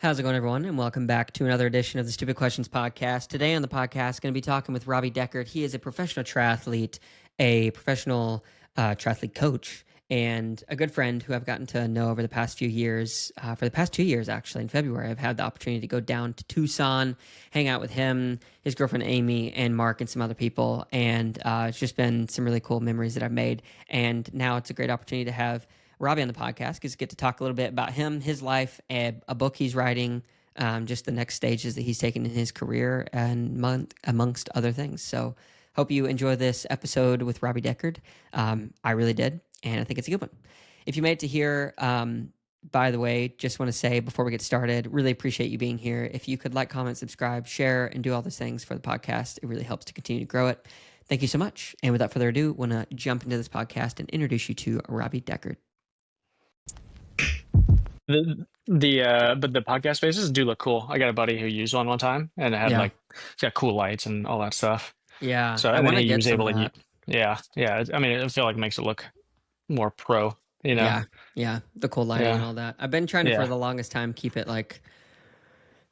How's it going, everyone? And welcome back to another edition of the Stupid Questions podcast. Today on the podcast, going to be talking with Robbie Deckard. He is a professional triathlete, a professional triathlete coach, and a good friend who I've gotten to know over the past few years. For the past 2 years, actually, in February, I've had the opportunity to go down to Tucson, hang out with him, his girlfriend Amy, and Mark, and some other people. And it's just been some really cool memories that I've made. And now it's a great opportunity to have Robbie on the podcast because get to talk a little bit about him, his life, a book he's writing, just the next stages that he's taken in his career, and amongst other things. So hope you enjoy this episode with Robbie Deckard. I really did, and I think it's a good one. If you made it to here, by the way, just want to say before we get started, really appreciate you being here. If you could like, comment, subscribe, share, and do all those things for the podcast, it really helps to continue to grow it. Thank you so much. And without further ado, want to jump into this podcast and introduce you to Robbie Deckard. But the podcast spaces do look cool. I got a buddy who used one time, and it had it's got cool lights and all that stuff. Yeah, So I and want then to he get was some able of to, that. yeah. I mean, I feel like it makes it look more pro, you know? Yeah, the cool lighting and all that. I've been trying to, for the longest time, keep it like,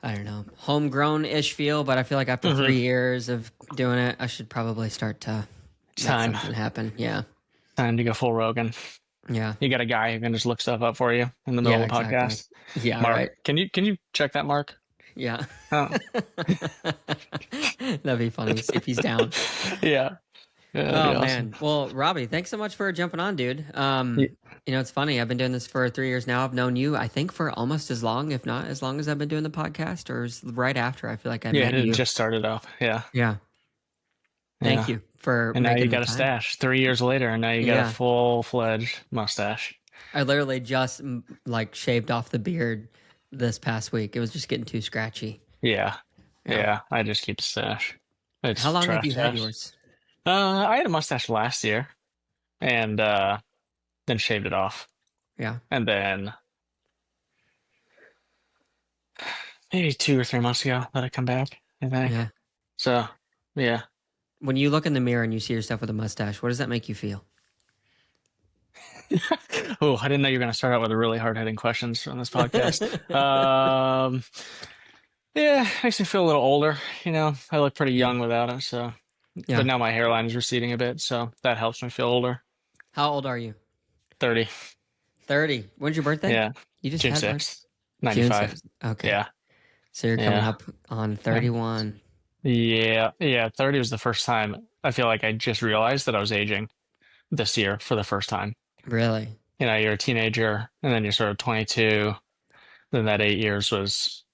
I don't know, homegrown-ish feel, but I feel like after 3 years of doing it, I should probably start to make something happen. Yeah. Time to go full Rogan. Yeah. You got a guy who can just look stuff up for you in the middle of the podcast. Yeah, Mark, right. can you check that, Mark? Yeah. Oh. That'd be funny. See if he's down. Yeah. Oh, awesome. Man. Well, Robbie, thanks so much for jumping on, dude. You know, it's funny. I've been doing this for 3 years now. I've known you, I think, for almost as long, if not as long as I've been doing the podcast, or right after. I feel like I met you. Yeah, it just started off. Yeah. Yeah. Thank you for And now you got a time. stash 3 years later, and now you got a full-fledged mustache. I literally just shaved off the beard this past week. It was just getting too scratchy. Yeah. I just keep the stash. How long have you had yours? I had a mustache last year, and then shaved it off. Yeah. And then maybe 2 or 3 months ago, let it come back, I think. Yeah. So, yeah. When you look in the mirror and you see yourself with a mustache, what does that make you feel? Oh, I didn't know you were going to start out with the really hard-hitting questions on this podcast. Yeah, makes me feel a little older. You know, I look pretty young without it, so. Yeah. But now my hairline is receding a bit, so that helps me feel older. How old are you? 30. 30. When's your birthday? Yeah. You just June had 6th. 95. June 6th. Okay. Yeah. So you're coming up on 31. Yeah. 30 was the first time. I feel like I just realized that I was aging this year for the first time. Really? You know, you're a teenager, and then you're sort of 22. Then that 8 years was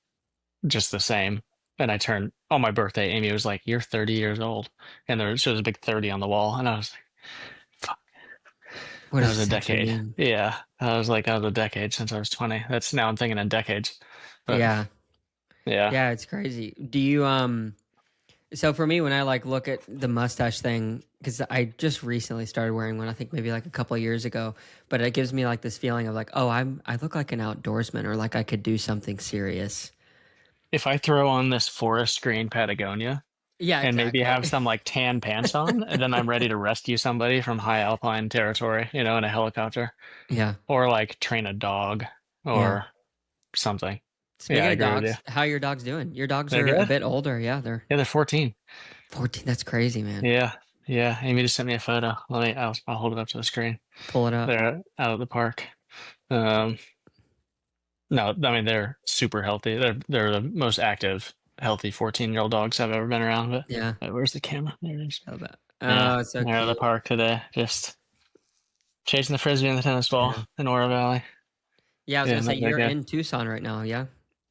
just the same. And I turned on my birthday. Amy was like, "You're 30 years old," and there was a big 30 on the wall, and I was like, "Fuck." What that was a decade. Yeah, I was like, a decade since I was 20. That's now I'm thinking in decades. But, yeah, yeah. It's crazy. Do you So for me, when I look at the mustache thing, because I just recently started wearing one, I think maybe a couple of years ago, but it gives me this feeling of I look like an outdoorsman, or I could do something serious. If I throw on this forest green Patagonia, and maybe have some tan pants on, and then I'm ready to rescue somebody from high alpine territory, in a helicopter. Yeah. Or train a dog or something. Speaking of dogs, how are your dogs doing? Your dogs are a bit older. Yeah, they're 14. 14. That's crazy, man. Yeah. Amy just sent me a photo. I'll hold it up to the screen. Pull it up. They're out at the park. No, I mean they're super healthy. They're the most active, healthy 14-year-old dogs I've ever been around. But yeah, where's the camera? There it is. It's so they're out of the park today, just chasing the frisbee and the tennis ball in Oro Valley. Yeah, I was gonna say you're in Tucson right now. Yeah.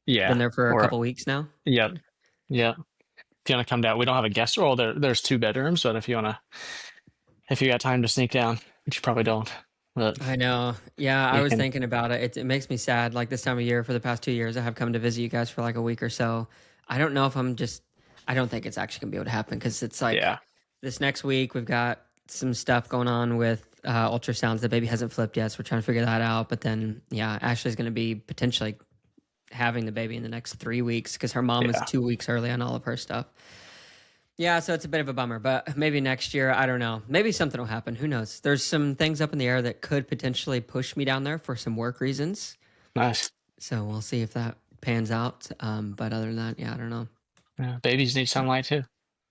Yeah. Been there for a couple weeks now. Yep. If you want to come down, we don't have a guest room. There's 2 bedrooms, but if you got time to sneak down, which you probably don't. But I know. Yeah, I was thinking about it. It makes me sad. This time of year for the past 2 years, I have come to visit you guys for a week or so. I don't know if I don't think it's actually gonna be able to happen because it's this next week we've got some stuff going on with ultrasounds. The baby hasn't flipped yet, so we're trying to figure that out. But then, Ashley's gonna be potentially having the baby in the next 3 weeks because her mom is 2 weeks early on all of her stuff. Yeah, so it's a bit of a bummer, but maybe next year, I don't know. Maybe something will happen. Who knows? There's some things up in the air that could potentially push me down there for some work reasons. Nice. So we'll see if that pans out. But other than that, yeah, I don't know. Yeah, babies need sunlight too.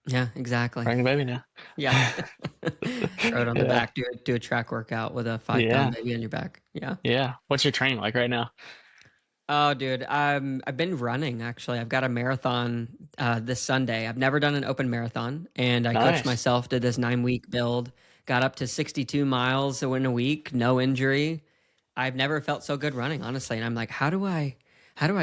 Yeah, exactly. Bring the baby now. Yeah. Throw it on the Yeah. back, do a track workout with a 5 pound Yeah. baby on your back. Yeah. Yeah. What's your training like right now? Oh, dude, I've been running actually. I've got a marathon this Sunday. I've never done an open marathon, and I coached Nice. myself, did this 9 week build, got up to 62 miles in a week, no injury. I've never felt so good running, honestly. And I'm like, how do I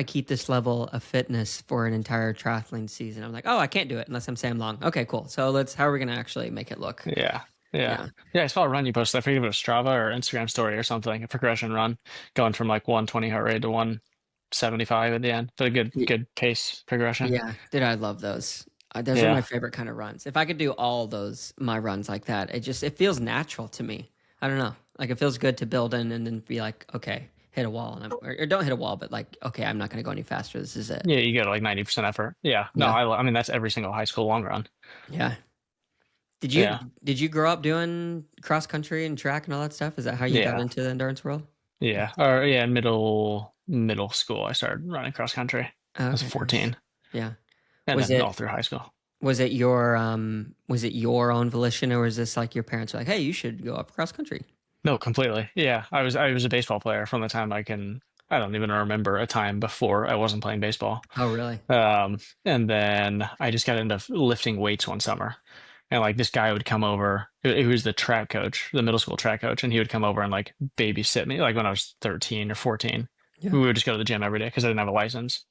keep this level of fitness for an entire triathlon season? I'm like, oh, I can't do it unless I'm Sam Long. Okay, cool. So how are we gonna actually make it look? Yeah. Yeah. Yeah. Yeah. I saw a run you posted. I forget if it was Strava or Instagram story or something, a progression run going from like 120 heart rate to 175 at the end. But a good pace progression. Yeah, dude, I love those. Those are my Yeah. favorite kind of runs. If I could do all my runs like that, it feels natural to me. I don't know. Like it feels good to build in and then be like, okay, hit a wall and or don't hit a wall, but like, okay, I'm not going to go any faster. This is it. Yeah. You get like 90% effort. Yeah. No, Yeah. I mean, that's every single high school long run. Yeah. Did you Yeah. did you grow up doing cross country and track and all that stuff? Is that how you got Yeah. into the endurance world? Yeah. Or yeah, middle school, I started running cross country. I Oh, was okay, nice. 14. Yeah. And Was then it all through high school. was it your own volition or was this like your parents were like, "Hey, you should go up cross country?" No, completely. Yeah. I was a baseball player from the time I don't even remember a time before I wasn't playing baseball. Oh, really? And then I just got into lifting weights one summer. And like this guy would come over, he was the track coach, the middle school track coach, and he would come over and like babysit me, like when I was 13 or 14. Yeah. We would just go to the gym every day because I didn't have a license.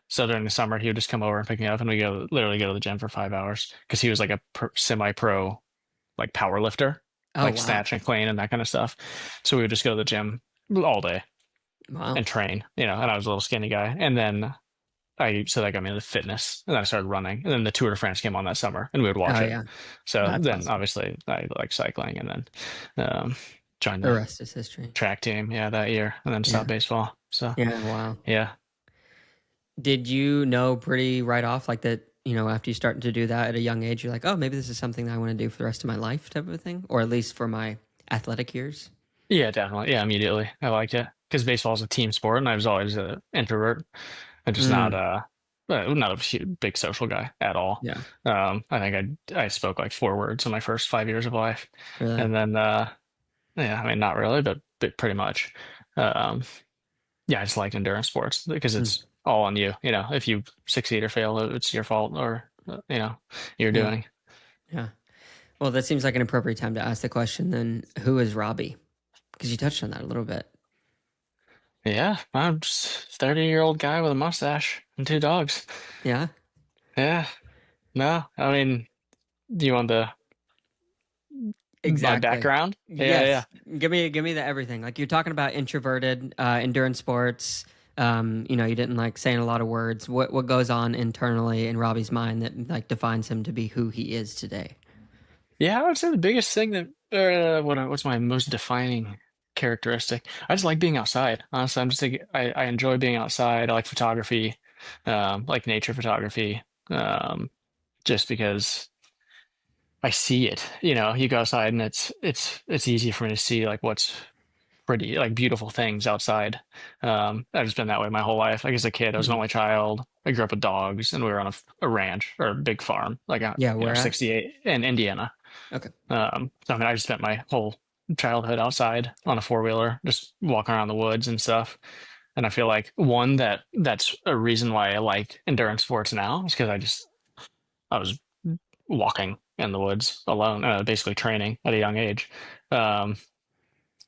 So during the summer, he would just come over and pick me up, and we literally go to the gym for 5 hours because he was like a semi-pro, like power lifter, Oh, like wow. snatch and clean and that kind of stuff. So we would just go to the gym all day Wow. and train, and I was a little skinny guy. And then so that got me into fitness, and then I started running. And then the Tour de France came on that summer, and we would watch Oh, it. yeah. So That's then awesome. obviously I like cycling, and then joined The the rest is history. track team, yeah, that year, and then Yeah. stopped baseball. So Yeah, wow. yeah. Did you know pretty right off like that, after you start to do that at a young age, you're like, "Oh, maybe this is something that I want to do for the rest of my life," type of a thing, or at least for my athletic years? Yeah, definitely. Yeah, immediately. I liked it because baseball is a team sport, and I was always an introvert. I'm just Mm, not a big social guy at all. yeah, I think I spoke like 4 words in my first 5 years of life, really. and then yeah, I mean not really, but pretty much. Um, yeah, I just liked endurance sports because Mm, it's all on you. If you succeed or fail, it's your fault or you're yeah, doing. yeah. Well, that seems like an appropriate time to ask the question then, who is Robbie? Because you touched on that a little bit. Yeah, I'm just 30-year-old guy with a mustache and 2 dogs. Yeah, Yeah, no, I mean, do you want my exactly. background? Yeah, yeah. Yes. Give me the everything. Like you're talking about introverted, endurance sports. You didn't like saying a lot of words. What goes on internally in Robbie's mind that like defines him to be who he is today? Yeah, I would say the biggest thing that what's my most defining characteristic? I just like being outside. Honestly, I'm just like I enjoy being outside. I like photography, like nature photography, just because I see it. You go outside and it's easy for me to see like what's pretty, like beautiful things outside. I've just been that way my whole life. Like as a kid, I was an Mhm. only child. I grew up with dogs, and we were on a ranch or a big farm, like Yeah, where at? 68 in Indiana. Okay. So I mean, I just spent my whole childhood outside on a four-wheeler, just walking around the woods and stuff. And I feel like that's a reason why I like endurance sports now is because I was walking in the woods alone, basically training at a young age. Um,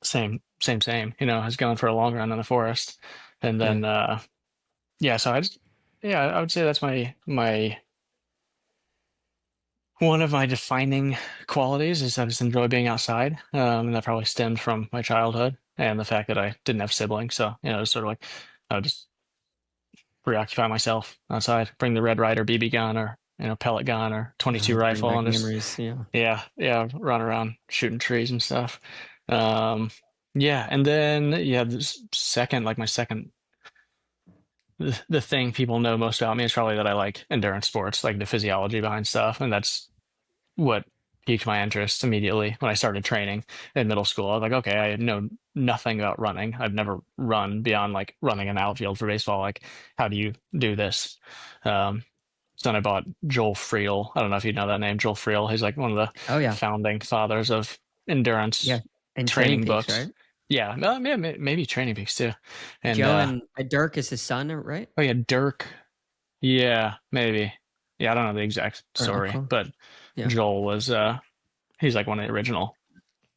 same. I was going for a long run in the forest, and Yeah. then yeah. So yeah, I would say that's my one of my defining qualities is I just enjoy being outside, and that probably stemmed from my childhood and the fact that I didn't have siblings. So it was sort of like I would just preoccupy myself outside, bring the Red Ryder BB gun or pellet gun or 22 Bring rifle, back and just memories. Yeah. yeah, run around shooting trees and stuff. Um, yeah, and then yeah, my second the thing people know most about me is probably that I like endurance sports, like the physiology behind stuff, and that's what piqued my interest immediately when I started training in middle school. I was like, okay, I know nothing about running. I've never run beyond like running an outfield for baseball. Like, how do you do this? Um, so then I bought Joel Friel. I don't know if you know that name, Joel Friel. He's like one of the Oh yeah, founding fathers of yeah. endurance And Training training Peaks, books. right? Yeah, maybe Training Peaks too. And Joe and Dirk is his son, right? oh yeah, Dirk. Yeah, maybe. Yeah, I don't know the exact Or story, uncle? but Yeah, Joel was he's like one of the original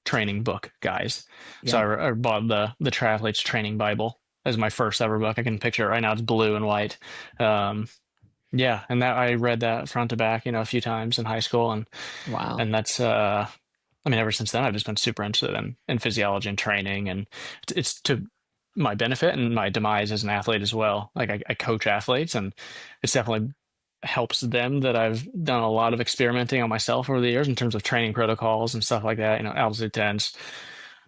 training book guys. So yeah. I bought the Triathlete's Training Bible as my first ever book. I can picture it right now. It's blue and white. Um, yeah, and that I read that front to back, a few times in high school, and Wow. that's I mean, ever since then, I've just been super interested in physiology and training, and it's to my benefit and my demise as an athlete as well. Like I coach athletes, and it's definitely helps them that I've done a lot of experimenting on myself over the years in terms of training protocols and stuff like that. Altitude tens,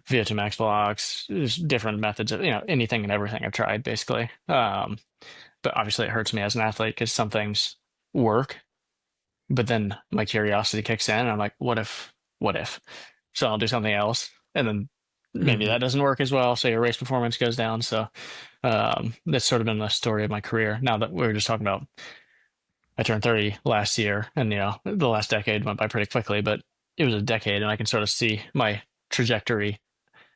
VO2 max blocks, there's different methods of anything and everything I've tried basically. But obviously, it hurts me as an athlete because some things work, but then my curiosity kicks in and I'm like, what if? So I'll do something else. And then maybe Hmm. that doesn't work as well. So your race performance goes down. So that's sort of been the story of my career. Now that we were just talking about, I turned 30 last year and, the last decade went by pretty quickly, but it was a decade and I can sort of see my trajectory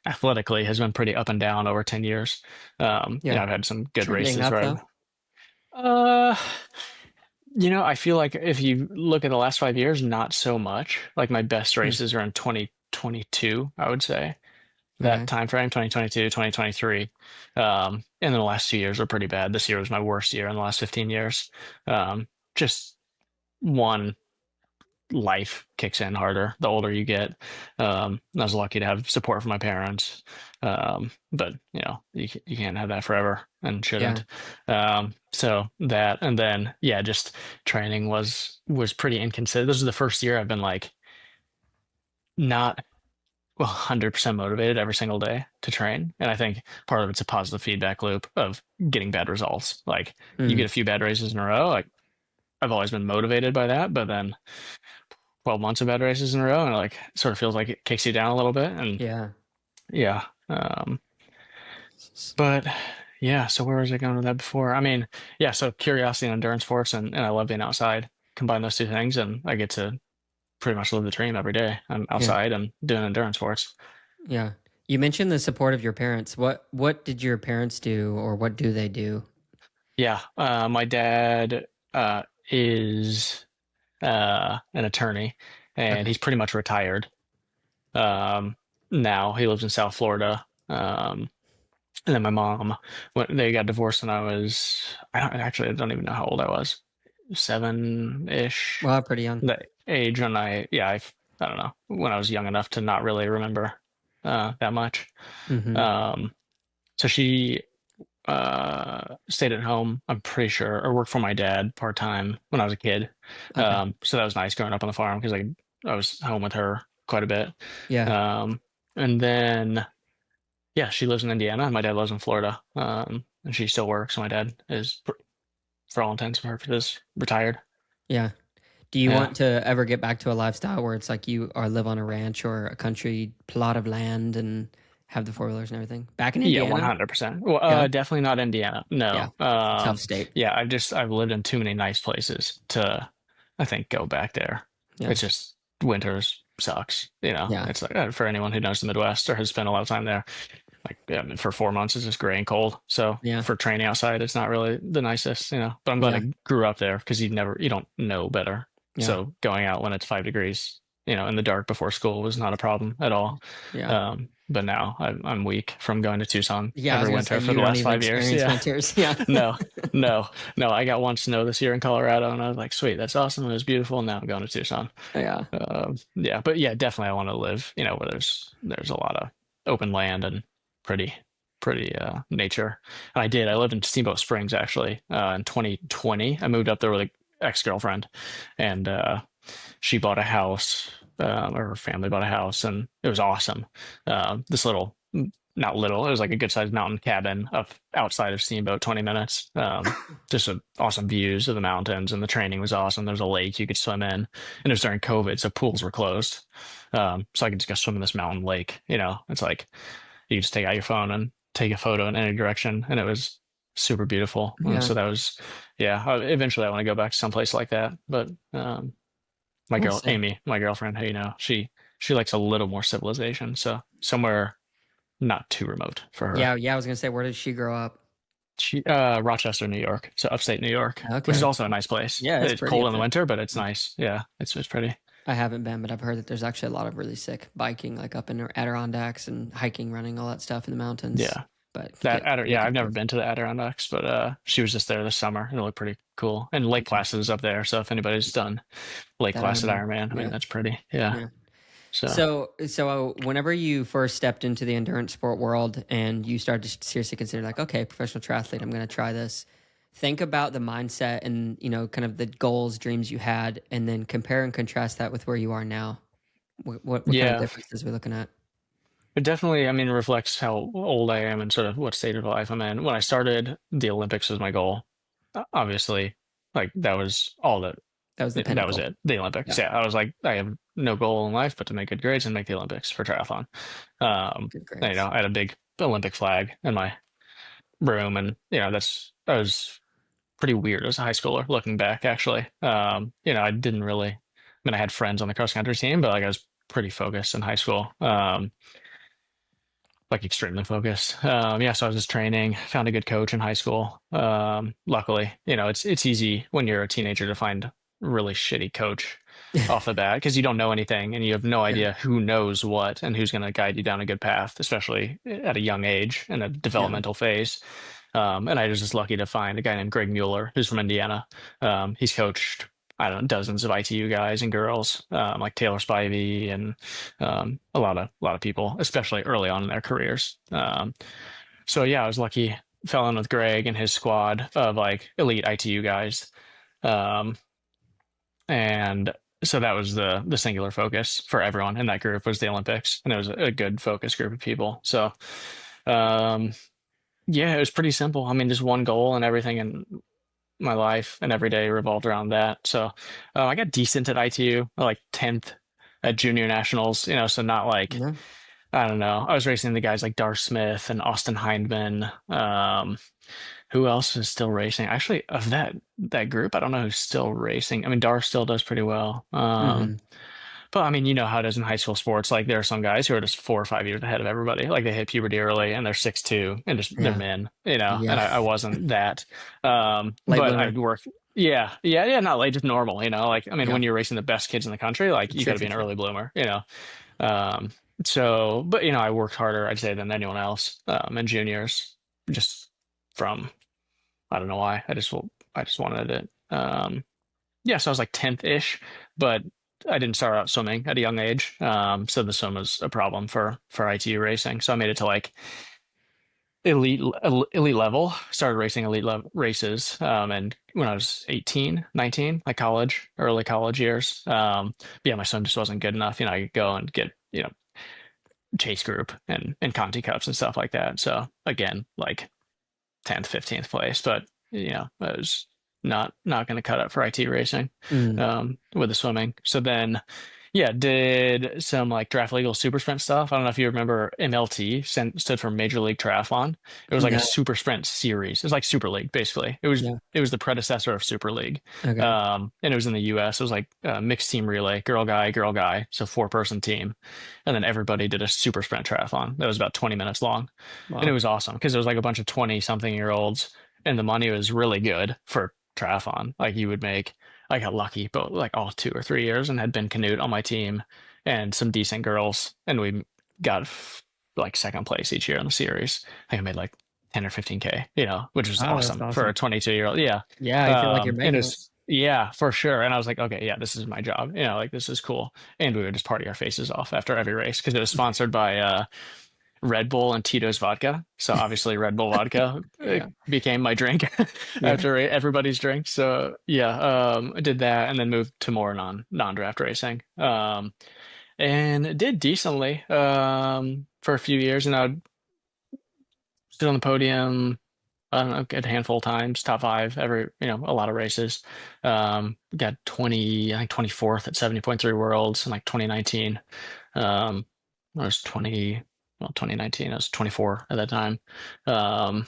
athletically has been pretty up and down over 10 years. Yeah. I've had some good Trending races up where though. uh, I feel like if you look at the last 5 years, not so much. Like my best Hmm. races are in 2022, I would say. That Okay. time frame, 2022, 2023. And then the last 2 years were pretty bad. This year was my worst year in the last 15 years. Just one life kicks in harder the older you get. I was lucky to have support from my parents, but you can't have that forever and Yeah. shouldn't. So that, and then yeah, just training was pretty inconsistent. This is the first year I've been like not 100% motivated every single day to train, and I think part of it's a positive feedback loop of getting bad results. Like you Mm. get a few bad races in a row, like I've always been motivated by that, but then 12 months of bad races in a row and it like sort of feels like it kicks you down a little bit. And Yeah. yeah. But yeah, so where was I going with that before? I mean, yeah, so curiosity and endurance sports and I love being outside. Combine those two things and I get to pretty much live the dream every day. I'm Yeah. outside and doing endurance sports. Yeah. You mentioned the support of your parents. What did your parents do or what do they do? Yeah. My dad is an attorney and Okay. he's pretty much retired. Um, Now he lives in South Florida. And then my mom, when they got divorced when I don't even know how old I was, 7-ish, Well, pretty young. the age when I don't know, when I was young enough to not really remember that much. Hmm. Um, so she stayed at home, I'm pretty sure, or worked for my dad part-time when I was a kid. Okay. So that was nice growing up on the farm because I was home with her quite a bit. Yeah. Um, and then yeah, she lives in Indiana, and my dad lives in Florida. And she still works. My dad is, for all intents and purposes, retired. Yeah. Do you Yeah, want to ever get back to a lifestyle where it's like you are live on a ranch or a country plot of land and have the four-wheelers and everything? Back in yeah, Indiana? 100%. Well, Yeah. definitely not Indiana. Yeah. No. Tough state. Yeah, I've lived in too many nice places to, I think, go back there. Yeah. It's just winters sucks. Yeah. It's like for anyone who knows the Midwest or has spent a lot of time there. Like yeah, I mean, for 4 months it's just gray and cold. So Yeah. for training outside, it's not really the nicest. But I'm glad Yeah. I grew up there because you don't know better. Yeah. So going out when it's 5 degrees, in the dark before school was not a problem at all. Yeah. But now I'm weak from going to Tucson Yeah. I was every gonna say winter for you the don't last even 5 years. experience Yeah. winters. Yeah. No, no, no. I got one snow this year in Colorado, and I was like, sweet, that's awesome. It was beautiful. Now I'm going to Tucson. Yeah. Yeah, but yeah, definitely I want to live, where there's a lot of open land and pretty pretty nature. And I did. I lived in Steamboat Springs actually in 2020. I moved up there with an ex-girlfriend, and she bought a house, or her family bought a house, and it was awesome. This little not little. It was like a good sized mountain cabin up outside of Steamboat, 20 minutes. Just awesome views of the mountains, and the training was awesome. There's a lake you could swim in, and it was during COVID, so pools were closed. So I could just go swim in this mountain lake. It's like you just take out your phone and take a photo in any direction, and it was super beautiful. Yeah. So that was, yeah. Eventually, I want to go back to someplace like that, but my Well, girl sick. Amy, my girlfriend, who she likes a little more civilization, so somewhere not too remote for her. Yeah. Yeah. I was gonna say, where did she grow up? She Rochester, New York, so upstate New York, which is Okay. also a nice place. Yeah, it's It's pretty cold up in the there. winter, but it's nice. Yeah, it's pretty. I haven't been, but I've heard that there's actually a lot of really sick biking, like up in the Adirondacks and hiking, running, all that stuff in the mountains. Yeah, But yeah, get I've never competitive. been to the Adirondacks, but she was just there this summer, and it looked pretty cool. And Lake Okay. Placid is up there, so if anybody's done Lake That Placid Ironman. Ironman, I mean Yeah. that's pretty. Yeah. Yeah. So So whenever you first stepped into the endurance sport world and you started to seriously consider like, okay, professional triathlete, I'm going to try this. Think about the mindset and, kind of the goals, dreams you had, and then compare and contrast that with where you are now. What kind of yeah, differences we're looking at? it definitely, I mean, reflects how old I am and sort of what state of life I'm in. When I started, the Olympics was my goal. Obviously, like that was all that. That was the That was pinnacle. it. The Olympics. Yeah. Yeah, I was like, I have no goal in life but to make good grades and make the Olympics for triathlon. Good grades. I had a big Olympic flag in my room, and that was pretty weird as a high schooler looking back. Actually, I didn't really. I mean, I had friends on the cross country team, but like I was pretty focused in high school. Like extremely focused. Yeah, so I was just training, found a good coach in high school. Luckily, it's easy when you're a teenager to find really shitty coach off the bat because you don't know anything and you have no Yeah. idea who knows what and who's going to guide you down a good path, especially at a young age in a Yeah. developmental phase. And I was just lucky to find a guy named Greg Mueller, who's from Indiana. He's coached, I don't know, dozens of ITU guys and girls, like Taylor Spivey and a lot of people, especially early on in their careers. So yeah, I was lucky, fell in with Greg and his squad of like elite ITU guys. Um, and so that was the singular focus for everyone in that group was the Olympics, and it was a good focus group of people. So um, yeah, it was pretty simple. I mean, just one goal, and everything in my life and every day revolved around that. So I got decent at ITU, like 10th at junior nationals, so not like, Yeah. I don't know. I was racing the guys like Dar Smith and Austin Hindman. Who else is still racing? Actually, of that group, I don't know who's still racing. I mean, Dar still does pretty well. Hmm. But I mean, you know how it is in high school sports. Like there are some guys who are just 4 or 5 years ahead of everybody. Like they hit puberty early and they're 6'2" and just they're Yeah. men, Yeah. and I wasn't that. Late But bloomer. I'd work. Yeah, yeah, yeah, not late, just normal, Like I mean, Yeah. when you're racing the best kids in the country, like you got True. to be True. an True. early bloomer. Um, so, but I worked harder, I'd say, than anyone else in juniors, just from I don't know why. I just wanted it. Yeah, so I was like 10th ish, but I didn't start out swimming at a young age. So the swim was a problem for ITU racing. So I made it to like elite level. Started racing races. And when I was 18, 19, like early college years. But yeah, my swim just wasn't good enough. I could go and get chase group and Conti Cups and stuff like that. So again, like 10th, 15th place, but I was not going to cut it for IT racing Mm. with the swimming. So then, yeah, did some like draft legal super sprint stuff. I don't know if you remember MLT stood for Major League Triathlon. It was like a No. super sprint series. It was like Super League basically. It was Yeah. it was the predecessor of Super League, Okay. and it was in the U.S. It was like mixed team relay, girl guy, so 4-person team, and then everybody did a super sprint triathlon that was about 20 minutes long, and it Wow. was awesome because it was like a bunch of 20-something-year-olds, and the money was really good for triathlon. Like you would make. I got lucky, but like all 2 or 3 years, and had Ben Canute on my team and some decent girls, and we got like second place each year in the series. I think I made like 10 or 15K, which was Wow, that's awesome for a awesome. 22-year-old. Yeah. Yeah, you feel like you're And making it. it's yeah, for sure. And I was like, okay, yeah, this is my job. Like this is cool. And we would just party our faces off after every race because it was sponsored by Red Bull and Tito's vodka. So obviously Red Bull vodka Yeah. became my drink Yeah. after everybody's drink. So yeah, I did that and then moved to more non-draft racing. And did decently for a few years, and I would stood on the podium, I don't know, a good handful of times, top five, a lot of races. Got I think 24th at 70.3 Worlds in like 2019. I was 2019, I was 24 at that time. Um,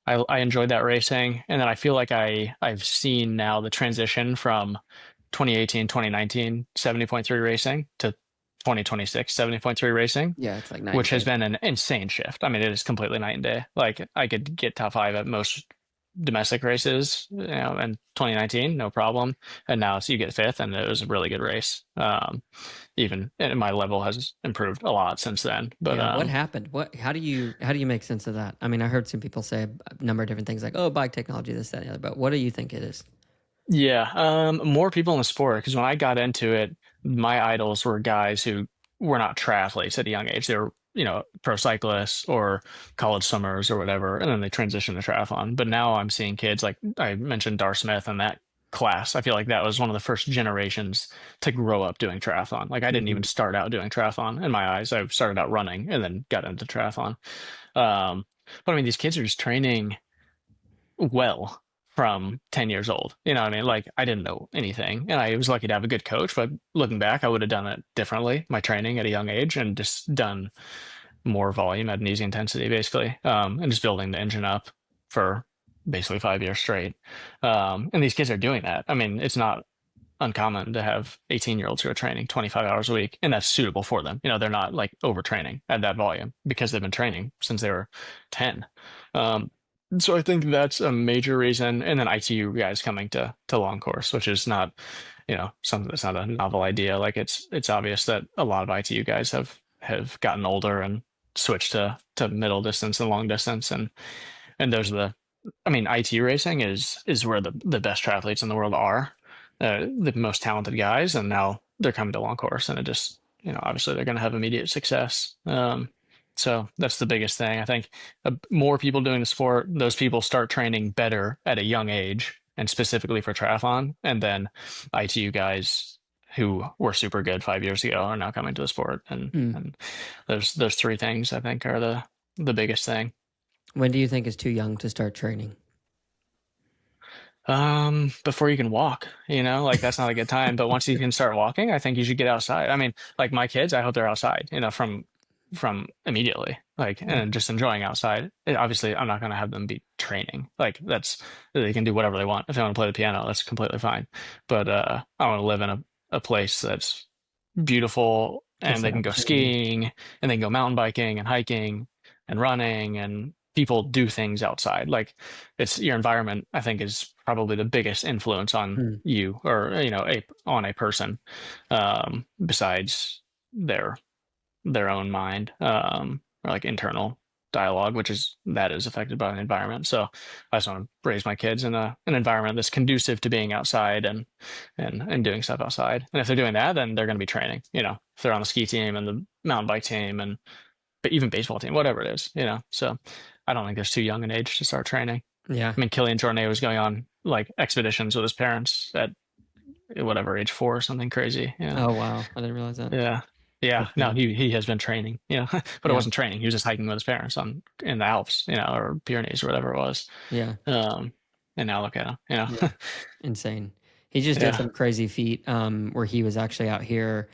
I enjoyed that racing. And then I feel like I've seen now the transition from 2018, 2019 70.3 racing to 2026 70.3 racing, Yeah, it's like night and which has day. been an insane shift. I mean, it is completely night and day. Like I could get top five at most domestic races, in 2019, no problem. And now you get fifth, and it was a really good race. Even and my level has improved a lot since then. But Yeah, what happened? How do you make sense of that? I mean, I heard some people say a number of different things like, "Oh, bike technology, this, that, and the other." But what do you think it is? yeah, more people in the sport because when I got into it, my idols were guys who were not triathletes at a young age. They were, pro cyclists or college swimmers or whatever, and then they transitioned to triathlon. But now I'm seeing kids like I mentioned Dar Smith and that class. I feel like that was one of the first generations to grow up doing triathlon. Like I didn't Hmm. even start out doing triathlon in my eyes. I started out running and then got into triathlon. Um, but I mean, these kids are just training well from 10 years old. You know what I mean? Like I didn't know anything and I was lucky to have a good coach, but looking back, I would have done it differently, my training at a young age and just done more volume at an easy intensity basically. And just building the engine up for basically 5 years straight. And these kids are doing that. I mean, it's not uncommon to have 18-year-olds who are training 25 hours a week and that's suitable for them. They're not like overtraining at that volume because they've been training since they were 10. Um, so I think that's a major reason. And then ITU guys coming to long course, which is not, something that's not a novel idea. Like it's obvious that a lot of ITU guys have gotten older and switched to middle distance and long distance and those are I mean, IT racing is where the best triathletes in the world are, the most talented guys, and now they're coming to long course, and it just, obviously they're going to have immediate success. So that's the biggest thing. I think more people doing the sport, those people start training better at a young age, and specifically for triathlon, and then ITU guys who were super good 5 years ago are now coming to the sport, and Hmm. and those three things I think are the biggest thing. When do you think is too young to start training? Before you can walk, like that's not a good time. But once you can start walking, I think you should get outside. I mean, like my kids, I hope they're outside, from immediately, like, Hmm. and just enjoying outside. Obviously, I'm not going to have them be training. Like they can do whatever they want. If they want to play the piano, that's completely fine. But I want to live in a place that's beautiful Gives and they that can go opportunity. skiing and they can go mountain biking and hiking and running and people do things outside. Like it's your environment, I think, is probably the biggest influence on Hmm. you or on a person, besides their own mind, or like internal dialogue, that is affected by the environment. So I just want to raise my kids in an environment that's conducive to being outside and doing stuff outside. And if they're doing that, then they're going to be training. If they're on the ski team and the mountain bike team and but even baseball team, whatever it is. So I don't think there's too young an age to start training. Yeah. I mean, Killian Jornet was going on like expeditions with his parents at whatever age 4 or something crazy. Yeah. Oh wow, I didn't realize that. Yeah. Yeah. Good for No, him. he has been training, but it Yeah. wasn't training. He was just hiking with his parents in the Alps, or Pyrenees or whatever it was. Yeah. Um, and now look at him, Yeah. Insane. He just did Yeah. some crazy feat where he was actually out here.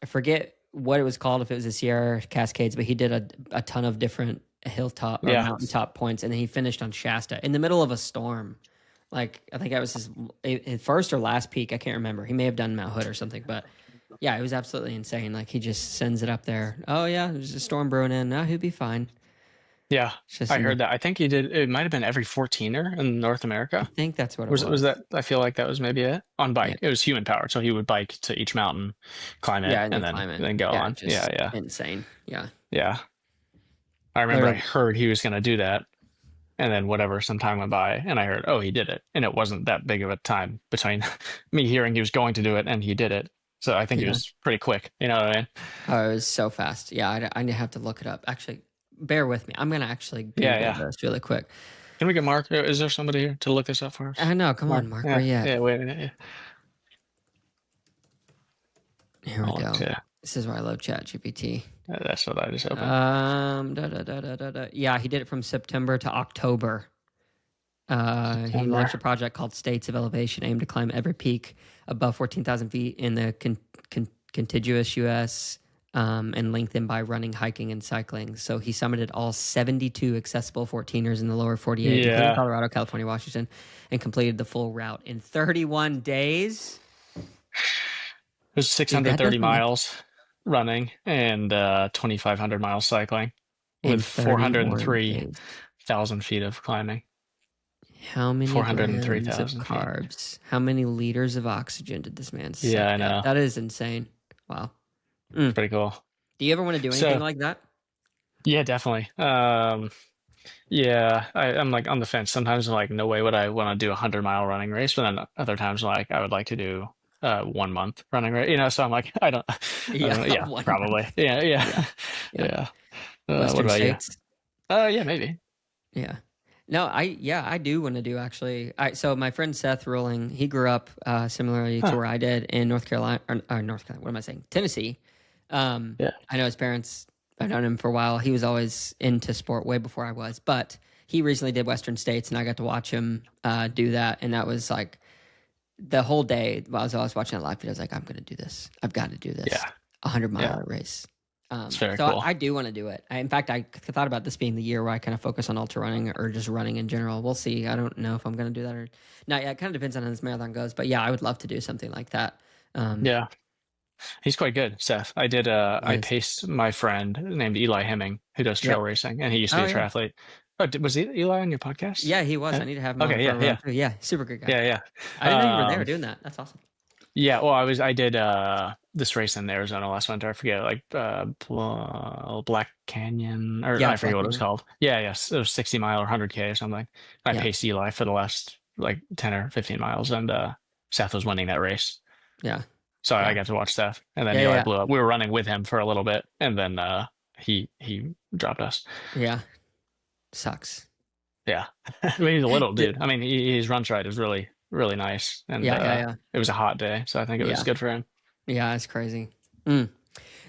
I forget what it was called, if it was the Sierra Cascades, but he did a ton of different hilltop or Yeah. mountaintop points, and then he finished on Shasta in the middle of a storm. Like I think that was his first or last peak. I can't remember. He may have done Mount Hood or something, but yeah, it was absolutely insane. Like he just sends it up there. Oh yeah, there's a storm brewing in. No, he'll be fine. Yeah. It's just I heard that. I think he did, it might have been every 14er in North I America. think that's what it Was was. that? I feel like that was maybe it on Yeah, bike. It was human powered, so he would bike to each mountain, climb it, yeah, and and then then climb it. then go Yeah, on. Yeah, just yeah, insane. Yeah, yeah. I remember I literally. heard he was going to do that, and then whatever, some time went by, and I heard, oh, he did it, and it wasn't that big of a time between me hearing he was going to do it and he did it. So I think he Yeah. was pretty quick. You know what I mean? Oh, it was so fast. Yeah, I have to look it up. Actually, bear with me. I'm gonna actually Yeah, Google yeah. this really quick. Can we get Mark? Is there somebody here to look this up for us? I know. Come Mark? on, Mark. Where Yeah, you at? yeah. Wait a minute. Yeah. Here we I'll look go. too. This is why I love ChatGPT. That's what I just opened. Yeah, he did it from September to October. He launched September. a project called States of Elevation, aimed to climb every peak above 14,000 feet in the contiguous U.S. And linked them by running, hiking, and cycling. So he summited all 72 accessible 14ers in the lower 48, including Yeah. Colorado, California, Washington, and completed the full route in 31 days. There's Dude, 630 miles running and 2,500 miles cycling in with 31 days. 403,000 feet of climbing. How many grams of 403,000 feet. carbs? How many liters of oxygen did this man Yeah, suck I at? know. That is insane. Wow. It's Mm. pretty cool. Do you ever want to do anything So, like that? yeah, definitely. Yeah, I'm like on the fence. Sometimes I'm like, no way would I want to do a 100-mile running race, but then other times like I would like to do 1 month running race. So I'm like, I Yeah, don't know. Yeah, 1 month. probably. Yeah, Yeah, yeah, yeah. yeah. What Western about you? states. Yeah, maybe. Yeah. No, I do want to do actually. So my friend Seth Ruling, he grew up similarly to Huh. where I did in North Carolina or North Carolina. What am I saying? Tennessee. Yeah. I know his parents. I've known him for a while. He was always into sport way before I was, but he recently did Western States, and I got to watch him do that, and that was like the whole day while I was watching that live video. I was like, I'm going to do this. I've got to do this. Yeah. 100 mile Yeah. race. It's very So cool. I do want to do it. In fact, I thought about this being the year where I kind of focus on ultra running or just running in general. We'll see. I don't know if I'm going to do that or not. Yeah, it kind of depends on how this marathon goes. But yeah, I would love to do something like that. Yeah. He's quite good, Seth. He I is. paced my friend named Eli Hemming, who does trail Yep. racing, and he used to Oh be a yeah. triathlete. Oh, was Eli on your podcast? Yeah, he was. I need to have him on Okay, for a yeah, run yeah, too. Yeah, super good guy. yeah, I didn't know you were yeah. there doing that. That's awesome. Yeah, well, I did this race in Arizona last winter. I forget, like Black Canyon, or Yeah, I forget Black what it was Canyon. called. Yeah, yes, it was 60 mile or 100K or something. I Yeah, paced Eli for the last like 10 or 15 miles, and Seth was winning that race. yeah, So I yeah, got to watch Seth, and then yeah, Eli yeah, blew up. We were running with him for a little bit, and then he dropped us. yeah. Sucks. Yeah, I mean, he's a little D- dude. I mean, his run stride is really nice, and yeah, yeah, yeah, it was a hot day, so I think it was yeah, good for him. yeah. It's crazy. Mm.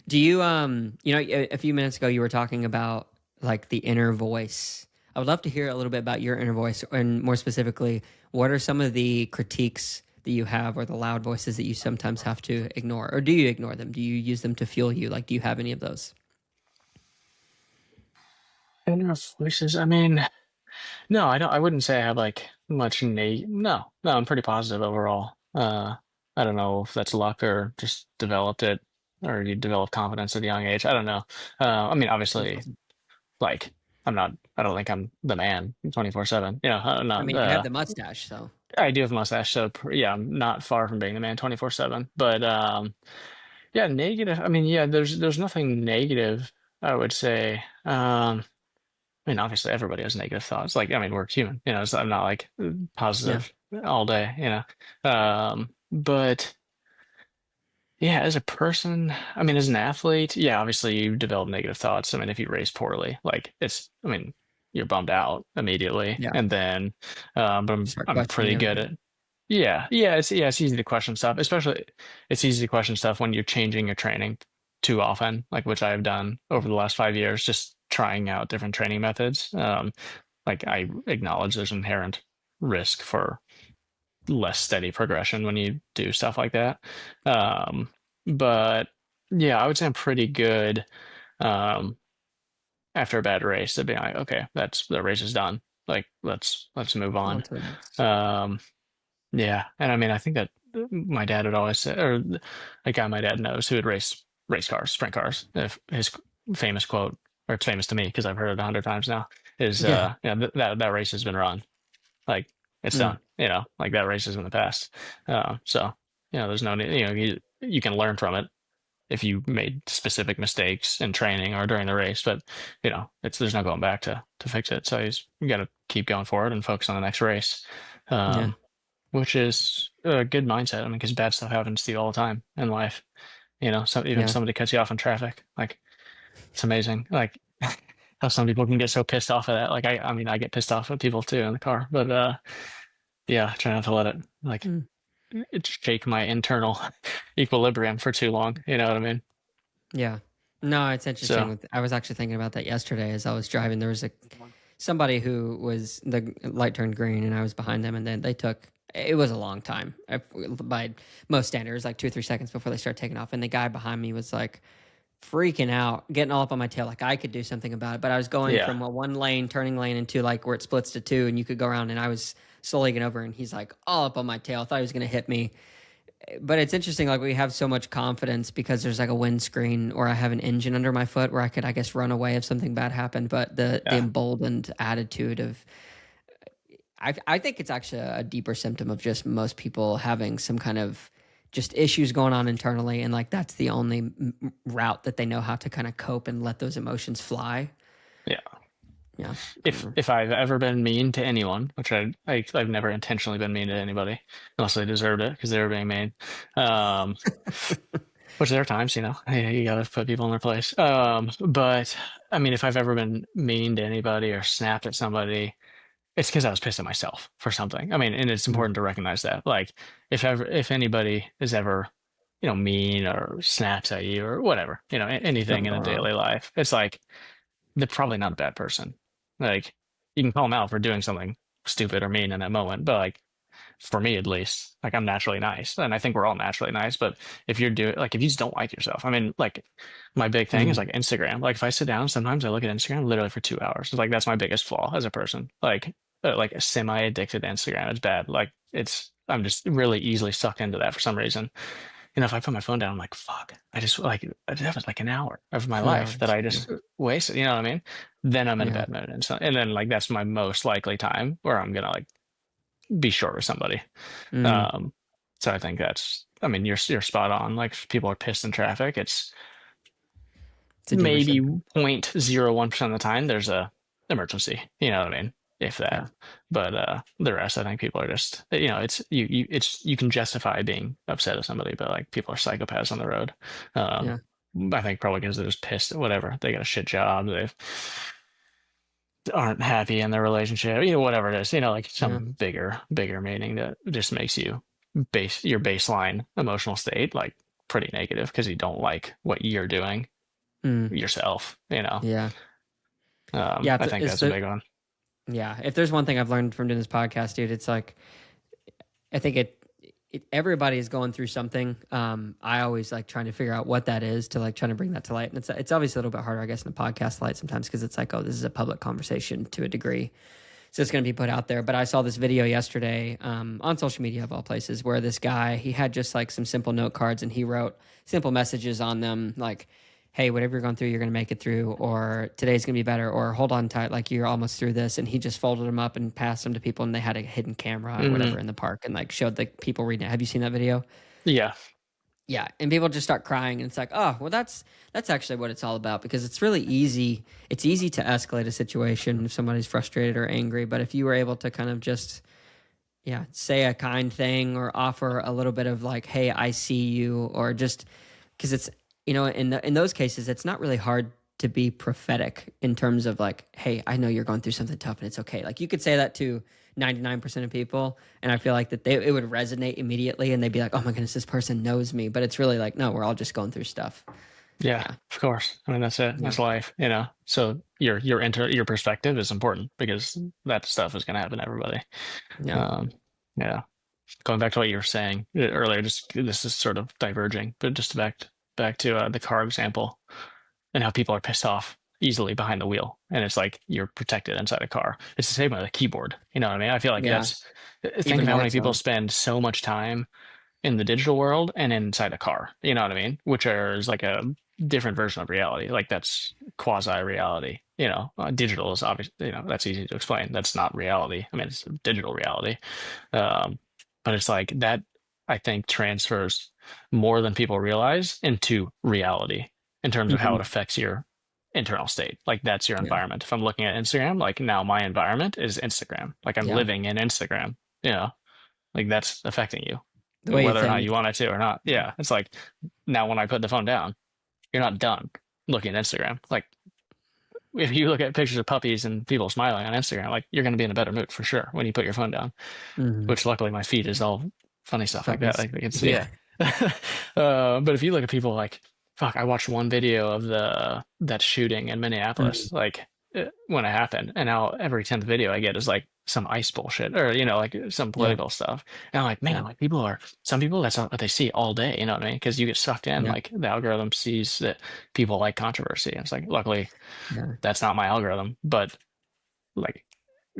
Do you a few minutes ago you were talking about like the inner voice. I would love to hear a little bit about your inner voice and more specifically, what are some of the critiques that you have or the loud voices that you sometimes have to ignore? Or do you ignore them? Do you use them to fuel you? Like do you have any of those? Inner voices. I mean, no, I don't. I wouldn't say I have like much No, no, I'm pretty positive overall. I don't know if that's luck or just developed it, or you develop confidence at a young age. I don't know. I mean, That's obviously, awesome. like I'm not. I don't think I'm the man 24/7. I'm I not. mean, you have the mustache, so I do have a mustache, so yeah, I'm not far from being the man 24/7. But yeah, negative. I mean, yeah, there's nothing negative, I would say. I mean, obviously, everybody has negative thoughts. Like, I mean, we're human, so I'm not like yeah, positive all day, but yeah, as a person, I mean, as an athlete, yeah, obviously you develop negative thoughts. I mean, if you race poorly, like I mean, you're bummed out immediately, yeah. and then, but You start I'm questioning pretty good everything. at, yeah, it's easy to question stuff, especially it's easy to question stuff when you're changing your training too often, like which I have done over the last 5 years, just trying out different training methods. Like I acknowledge there's inherent risk for less steady progression when you do stuff like that. Um, but yeah, I would say I'm pretty good um, after a bad race to being like, okay, that's the race is done. Like let's move On on. to the next. Um, yeah, and I mean I think that my dad would always say, or a guy my dad knows who would race cars, sprint cars. If his famous quote, or it's famous to me because I've heard it 100 times now, is Yeah. that race has been run. Like it's Mm, done, like that race is in the past. So, there's no need, you can learn from it if you made specific mistakes in training or during the race, but there's no going back to fix it. So you got to keep going forward and focus on the next race, yeah. um, which is a good mindset. I mean, because bad stuff happens to you all the time in life. So even Yeah. somebody cuts you off in traffic, like it's amazing. Like how some people can get so pissed off at that. Like I mean, I get pissed off at people too in the car, but yeah, try not to let it like Mm, it shake my internal equilibrium for too long. You know what I mean? Yeah. No, it's interesting. So I was actually thinking about that yesterday as I was driving. There was somebody who was the light turned green, and I was behind them, and then they took. It was a long time by most standards, like 2 or 3 seconds before they started taking off. And the guy behind me was like freaking out, getting all up on my tail, like I could do something about it. But I was going yeah, from a one lane turning lane into like where it splits to two, and you could go around. And I was slowly getting over, and he's like all up on my tail. I thought he was going to hit me, but it's interesting. Like we have so much confidence because there's like a windscreen or I have an engine under my foot where I could, I guess, run away if something bad happened. But the yeah, emboldened attitude of, I think it's actually a deeper symptom of just most people having some kind of just issues going on internally, and like that's the only route that they know how to kind of cope and let those emotions fly. yeah. Yeah, I don't If know. I've ever been mean to anyone, which I've never intentionally been mean to anybody, unless they deserved it because they were being mean. Um, which there are times, you gotta put people in their place. But I mean, if I've ever been mean to anybody or snapped at somebody, it's because I was pissed at myself for something. I mean, and it's Mm, important to recognize that. Like, if anybody is ever, mean or snaps at you or whatever, anything something in a going wrong. daily life, it's like they're probably not a bad person. Like, you can call them out for doing something stupid or mean in that moment, but like for me at least, like I'm naturally nice, and I think we're all naturally nice. But if you're doing like if you just don't like yourself, I mean, like my big thing is Mm, like Instagram. Like if I sit down, sometimes I look at Instagram literally for 2 hours. It's like that's my biggest flaw as a person. Like a semi addicted to Instagram. It's bad. Like I'm just really easily sucked into that for some reason. If I put my phone down, I'm like, fuck. I just have like an hour of my life that 2 hours. I Yeah, just wasted. You know what I mean? Then I'm in a yeah. bad mood, and then like that's my most likely time where I'm gonna like be short with somebody. Mm, Um, so I think I mean, you're spot on. Like if people are pissed in traffic, it's it's a deeper maybe symptom. 0.01% of the time there's a emergency. You know what I mean? If Yeah, that. But the rest, I think people are just, it's you can justify being upset at somebody, but like people are psychopaths on the road. Um, yeah, I think probably because they're just pissed at whatever. They got a shit job. They aren't happy in their relationship, whatever it is, like yeah. some bigger meaning that just makes your baseline emotional state like pretty negative because you don't like what you're doing Mm, yourself. yeah. Yeah, I think it's that's a the big one. yeah. If there's one thing I've learned from doing this podcast, dude, it's like I think everybody is going through something. I always like trying to figure out what that is to like trying to bring that to light, and it's obviously a little bit harder, I guess, in a podcast light sometimes because it's like, oh, this is a public conversation to a degree, so it's going to be put out there. But I saw this video yesterday on social media of all places where this guy he had just like some simple note cards and he wrote simple messages on them like, hey, whatever you're going through, you're going to make it through, or today's going to be better, or hold on tight, like you're almost through this. And he just folded them up and passed them to people, and they had a hidden camera or Hmm. whatever in the park and like showed the people reading it. Have you seen that video? Yeah, Yeah, and people just start crying, and it's like, oh, well, that's actually what it's all about because it's really easy. It's easy to escalate a situation if somebody's frustrated or angry, but if you were able to kind of just yeah, say a kind thing or offer a little bit of like, "Hey, I see you," or just because it's in those cases, it's not really hard to be prophetic in terms of like, "Hey, I know you're going through something tough and it's okay." Like you could say that to 99% of people, and I feel like that it would resonate immediately, and they'd be like, "Oh my goodness, this person knows me." But it's really like, no, we're all just going through stuff. yeah, Yeah, of course. I mean, that's it. yeah, That's life. So your perspective is important because that stuff is going to happen to everybody. yeah. Um, yeah. Going back to what you were saying earlier, just this is sort of diverging, but just back to the car example and how people are pissed off easily behind the wheel, and it's like you're protected inside a car. It's the same with a keyboard. You know what I mean? I feel like Yeah, think even of how more many people so. spend so much time in the digital world and inside a car. You know what I mean? Which is like a different version of reality. Like that's quasi reality. Digital is obviously, that's easy to explain. That's not reality. I mean, it's digital reality. Um, but it's like that, I think, transfers more than people realize into reality in terms of how it Mhm. affects your internal state. Like that's your Yeah, environment. If I'm looking at Instagram, like now my environment is Instagram. Like I'm yeah. living in Instagram, like that's affecting you, The way you whether or not think. you want it to or not. Yeah. Yeah. It's like now when I put the phone down, you're not done looking at Instagram. Like if you look at pictures of puppies and people smiling on Instagram, like you're going to be in a better mood for sure when you put your phone down, Mhm. which luckily my feed is all funny stuff like that. Puppies. Like we can see, Yeah. yeah. But if you look at people like fuck, I watched one video of that shooting in Mm, Minneapolis, like when it happened, and now every 10th video I get is like some ICE bullshit or like some yeah, political stuff. And I'm like, man, yeah, like some people that's not what they see all day, you know what I mean? Because you get sucked in, yeah, like the algorithm sees that people like controversy. And it's like, luckily, yeah. that's not my algorithm, but like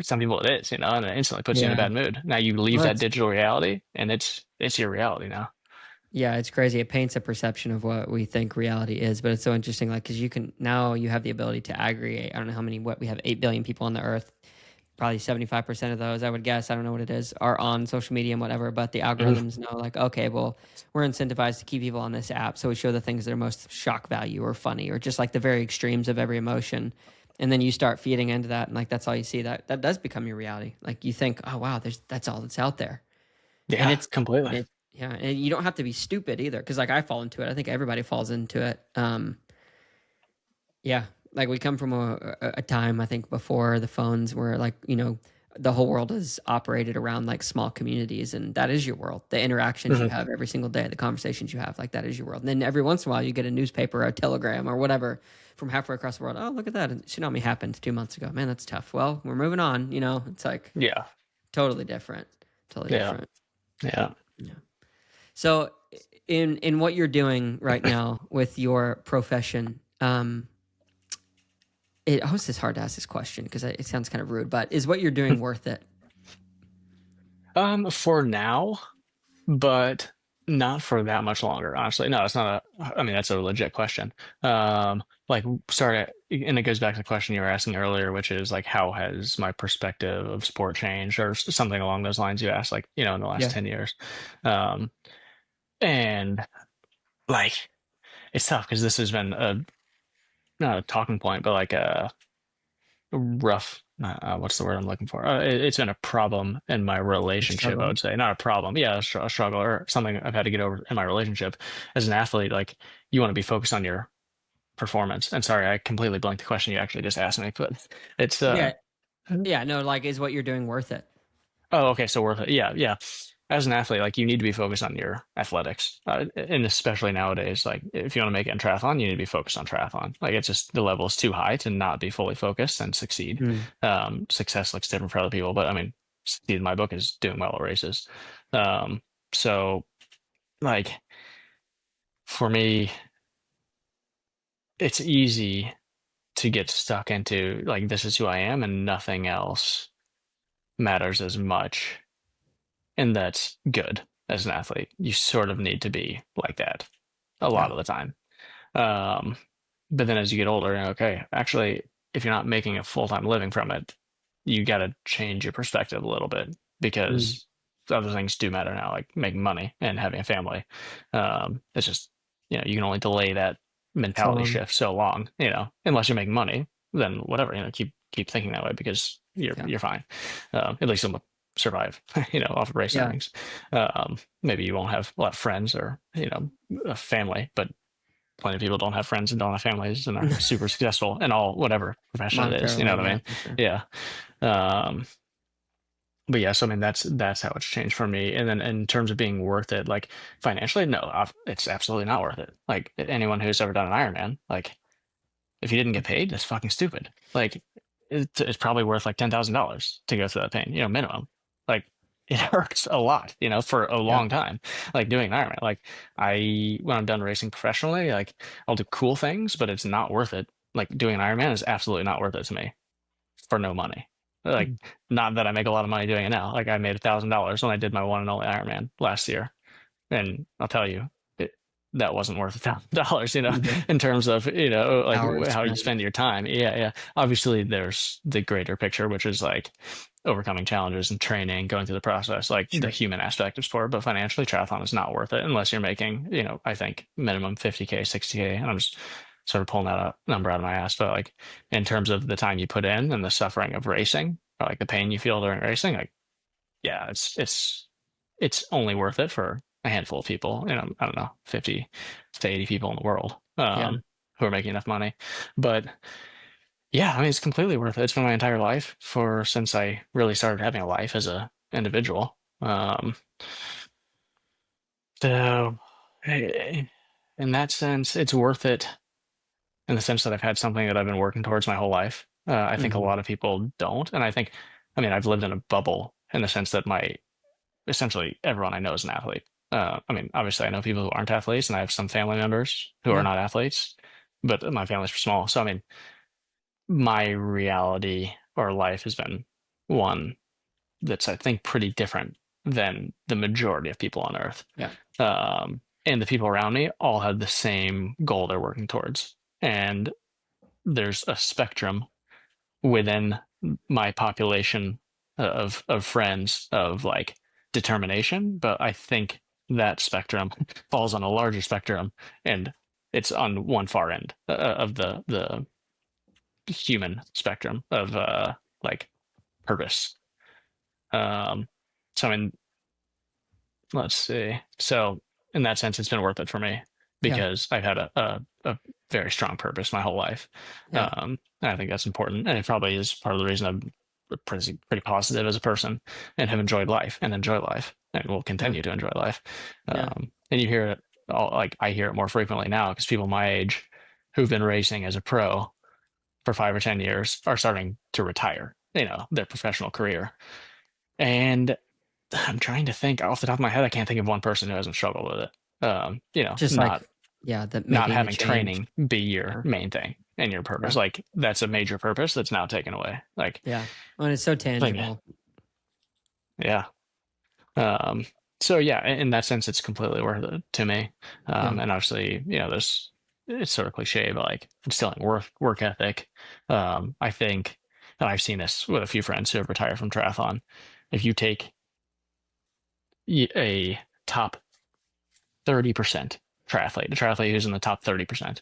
some people it is, and it instantly puts you in a Yeah. bad mood. Now you leave Well, that it's digital reality, and it's your reality now. yeah, it's crazy. It paints a perception of what we think reality is, but it's so interesting. Like, because you have the ability to aggregate. I don't know how many. What we have 8 billion people on the earth. Probably 75% of those, I would guess. I don't know what it is, are on social media and whatever. But the Mhm. algorithms know, like, okay, well, we're incentivized to keep people on this app, so we show the things that are most shock value or funny or just like the very extremes of every emotion. And then you start feeding into that, and like that's all you see. That does become your reality. Like you think, oh wow, that's all that's out there. And Yeah, completely. yeah, and you don't have to be stupid either, because like I fall into it. I think everybody falls into it. Yeah, like we come from a time I think before the phones where like the whole world is operated around like small communities, and that is your world. The interactions you Mhm. have every single day, the conversations you have, like that is your world. And then every once in a while you get a newspaper or a telegram or whatever from halfway across the world. Oh, look at that! Tsunami happened 2 months ago. Man, that's tough. Well, we're moving on. It's like Yeah, totally different. Totally yeah, different. yeah. Yeah. So, in what you're doing right now with your profession, it's hard to ask this question because it sounds kind of rude, but is what you're doing worth it? For now, but not for that much longer, honestly. No, it's not I mean, that's a legit question. Like, sorry, and it goes back to the question you were asking earlier, which is like, how has my perspective of sport changed, or something along those lines you asked, like, in the last Yeah. 10 years. Um, and like, it's tough because this has been not a talking point, but like rough what's the word I'm looking for, it's been a problem in my A relationship, I struggle. would say. Not a problem, yeah, a struggle or something I've had to get over in my relationship as an athlete. Like, you want to be focused on your performance. And sorry, I completely blanked the question you actually just asked me, but it's Yeah. Yeah. No, like, is what you're doing worth it? oh, okay, so worth it. Yeah, yeah. As an athlete, like, you need to be focused on your athletics, and especially nowadays, like, if you want to make it in triathlon, you need to be focused on triathlon. Like, it's just the level is too high to not be fully focused and succeed. Mm. Success looks different for other people, but I mean, succeed in my book is doing well at races. So like, for me, it's easy to get stuck into like, this is who I am and nothing else matters as much. And that's good as an athlete. You sort of need to be like that a Yeah. lot of the time. Um, but then as you get older, okay, actually, if you're not making a full-time living from it, you got to change your perspective a little bit, Mm. because other things do matter now, like making money and having a family. It's just, you can only delay that So mentality shift so long, unless you're making money, then whatever, keep thinking that way because you're yeah. you're fine. At least you'll survive, off of race Yeah. earnings. Maybe you won't have a lot of friends or, a family, but plenty of people don't have friends and don't have families and are super successful in all whatever profession it is. You know Monetarily, what I yeah, mean? for sure. Yeah. Um, but yeah, so I mean, that's how it's changed for me. And then in terms of being worth it, like, financially, no, it's absolutely not worth it. Like, anyone who's ever done an Ironman, like, if you didn't get paid, that's fucking stupid. Like, it's probably worth like $10,000 to go through that pain, minimum. Like, it hurts a lot, for a Yeah. long time. Like, doing an Ironman, like, when I'm done racing professionally, like, I'll do cool things, but it's not worth it. Like, doing an Ironman is absolutely not worth it to me for no money. Like, Mm. not that I make a lot of money doing it now. Like, I made $1,000 when I did my one and only Ironman last year. And I'll tell you, that wasn't worth $1,000, Yeah. in terms of, like, Hours how you spent. spend your time. Yeah, yeah. Obviously, there's the greater picture, which is like overcoming challenges and training, going through the process, like the Sure. human aspect of sport. But financially, triathlon is not worth it unless you're making, I think minimum 50K, 60K. And I'm just sort of pulling that number out of my ass. But like, in terms of the time you put in and the suffering of racing, or like the pain you feel during racing, like, yeah, it's only worth it for a handful of people, I don't know, 50 to 80 people in the world, Yeah. who are making enough money. But yeah, I mean, it's completely worth it. It's been my entire life for since I really started having a life as a individual. So, eh, in that sense, it's worth it in the sense that I've had something that I've been working towards my whole life. I think a Hmm. lot of people don't. And I mean, I've lived in a bubble in the sense that essentially everyone I know is an athlete. I mean, obviously I know people who aren't athletes and I have some family members who are Yeah. not athletes, but my family's small. So, I mean, my reality or life has been one that's, I think, pretty different than the majority of people on Earth. Yeah. And the people around me all have the same goal they're working towards. And there's a spectrum within my population of friends of like determination, but I think that spectrum falls on a larger spectrum, and it's on one far end of the human spectrum of like purpose. Um, so I mean, let's see. So in that sense, it's been worth it for me Yeah. because I've had a very strong purpose my whole life. Yeah. And I think that's important. And it probably is part of the reason I'm pretty positive as a person and have enjoyed life and enjoy life and will Yeah. continue to enjoy life. Yeah. And you hear it all, like I hear it more frequently now because people my age who've been racing as a pro for 5 or 10 years are starting to retire, their professional career. And I'm trying to think off the top of my head. I can't think of one person who hasn't struggled with it. Just like, Not yeah, that not making the having change. training be your Yeah. main thing and your Yeah. purpose. Like that's a major purpose that's now taken away. Like, Yeah. Well, and it's so like tangible. yeah. Um, so yeah, in that sense, it's completely worth it to me. Yeah. And obviously, there's it's sort of cliche, but like instilling work ethic. I think, and I've seen this with a few friends who have retired from triathlon. If you take a top 30% triathlete, a triathlete who's in the top 30%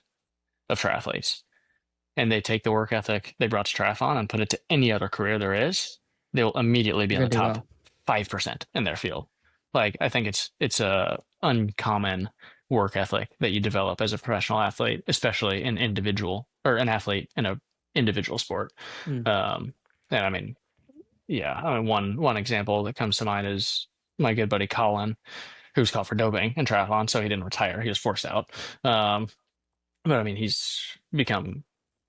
of triathletes, and they take the work ethic they brought to triathlon and put it to any other career there is, they'll immediately be You're in the gonna do top well. 5% in their field. Like I think it's a uncommon work ethic that you develop as a professional athlete, especially an individual or an athlete in a individual sport. Mm. Um, and I mean, yeah, I mean one example that comes to mind is my good buddy Colin, who was caught for doping in triathlon, so he didn't retire. He was forced out. Um, but I mean, he's become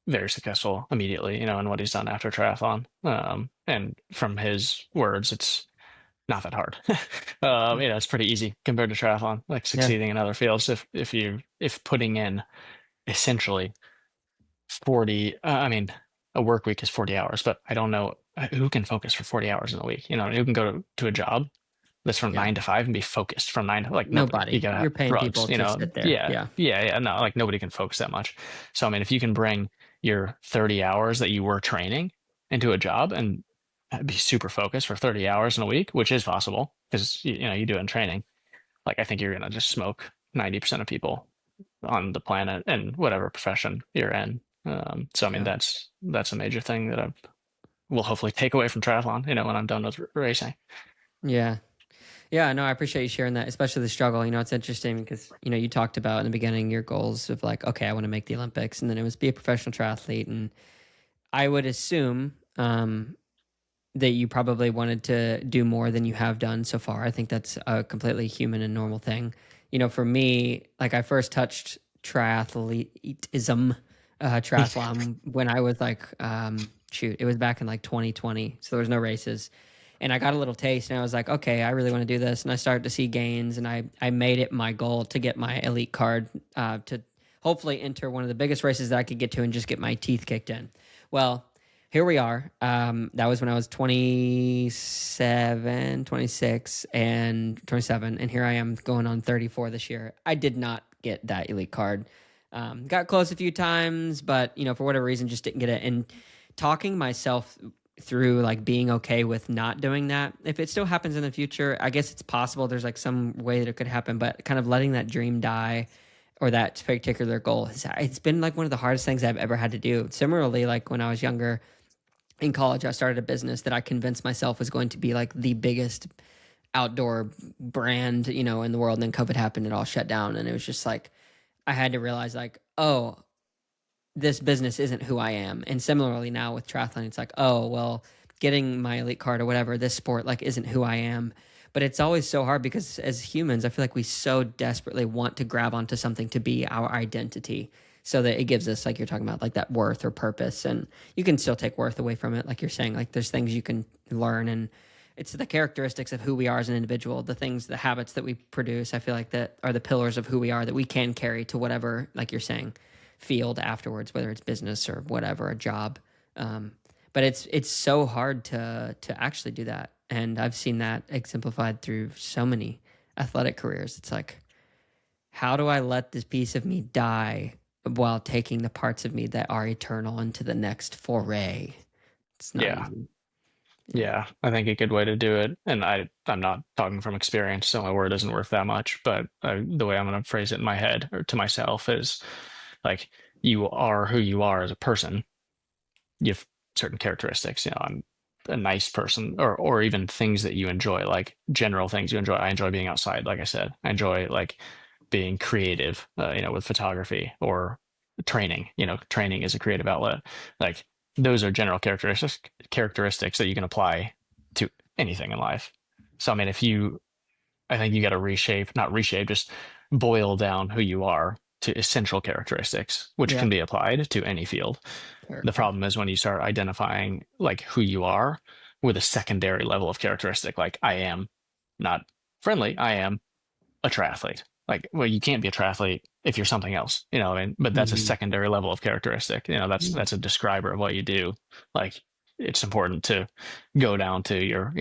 very successful immediately, in what he's done after triathlon. And from his words, it's not that hard. Yeah. It's pretty easy compared to triathlon, like Yeah. succeeding in other fields. If putting in essentially 40, I mean, a work week is 40 hours, but I don't know who can focus for 40 hours in a week. Who can go to a job that's from Yeah. 9 to 5 and be focused from nine to like nobody. You Nobody. gotta have You're paying drugs, people to sit there. yeah, Yeah. yeah, yeah. No, like nobody can focus that much. So I mean, if you can bring your 30 hours that you were training into a job and be super focused for 30 hours in a week, which is possible because you do it in training, like I think you're gonna just smoke 90% of people on the planet and whatever profession you're in. So I mean, Yeah. that's a major thing that I will hopefully take away from triathlon, when I'm done with racing. Yeah. Yeah, no, I appreciate you sharing that, especially the struggle. It's interesting because, you talked about in the beginning your goals of like, okay, I want to make the Olympics, and then it was be a professional triathlete. And I would assume that you probably wanted to do more than you have done so far. I think that's a completely human and normal thing. For me, like I first touched triathlon when I was like, shoot, it was back in like 2020. So there was no races. And I got a little taste and I was like, okay, I really want to do this. And I started to see gains and I made it my goal to get my elite card to hopefully enter one of the biggest races that I could get to and just get my teeth kicked in. Well, here we are. That was when I was 27, 26, and 27. And here I am going on 34 this year. I did not get that elite card. Got close a few times, but, for whatever reason, just didn't get it. And talking myself through like being okay with not doing that. If it still happens in the future, I guess it's possible there's like some way that it could happen, but kind of letting that dream die or that particular goal, it's been like one of the hardest things I've ever had to do. Similarly, like when I was younger in college, I started a business that I convinced myself was going to be like the biggest outdoor brand, in the world. And then COVID happened, it all shut down. And it was just like, I had to realize like, oh, this business isn't who I am. And similarly now with triathlon, it's like, oh, well, getting my elite card or whatever, this sport like isn't who I am. But it's always so hard because as humans, I feel like we so desperately want to grab onto something to be our identity so that it gives us, like you're talking about, like that worth or purpose. And you can still take worth away from it. Like you're saying, like there's things you can learn, and it's the characteristics of who we are as an individual, the things, the habits that we produce. I feel like that are the pillars of who we are that we can carry to whatever, like you're saying, field afterwards, whether it's business or whatever, a job. Um, but it's so hard to actually do that, and I've seen that exemplified through so many athletic careers. It's like, how do I let this piece of me die while taking the parts of me that are eternal into the next foray? It's not Yeah. easy. Yeah. Yeah, I think a good way to do it, and I'm not talking from experience, so my word isn't worth that much, but the way I'm going to phrase it in my head or to myself is like, you are who you are as a person. You have certain characteristics. I'm a nice person, or even things that you enjoy, like general things you enjoy. I enjoy being outside, like I said. I enjoy like being creative, with photography or training. Training is a creative outlet. Like those are general characteristics that you can apply to anything in life. So I mean, I think you got to not reshape, just boil down who you are to essential characteristics, which Yeah. can be applied to any field. The Character. problem is when you start identifying like who you are with a secondary level of characteristic, like I am not friendly, I am a triathlete. Like, well, you can't be a triathlete if you're something else, what I mean? But that's a Mm-hmm. secondary level of characteristic. That's a describer of what you do. Like, it's important to go down to your,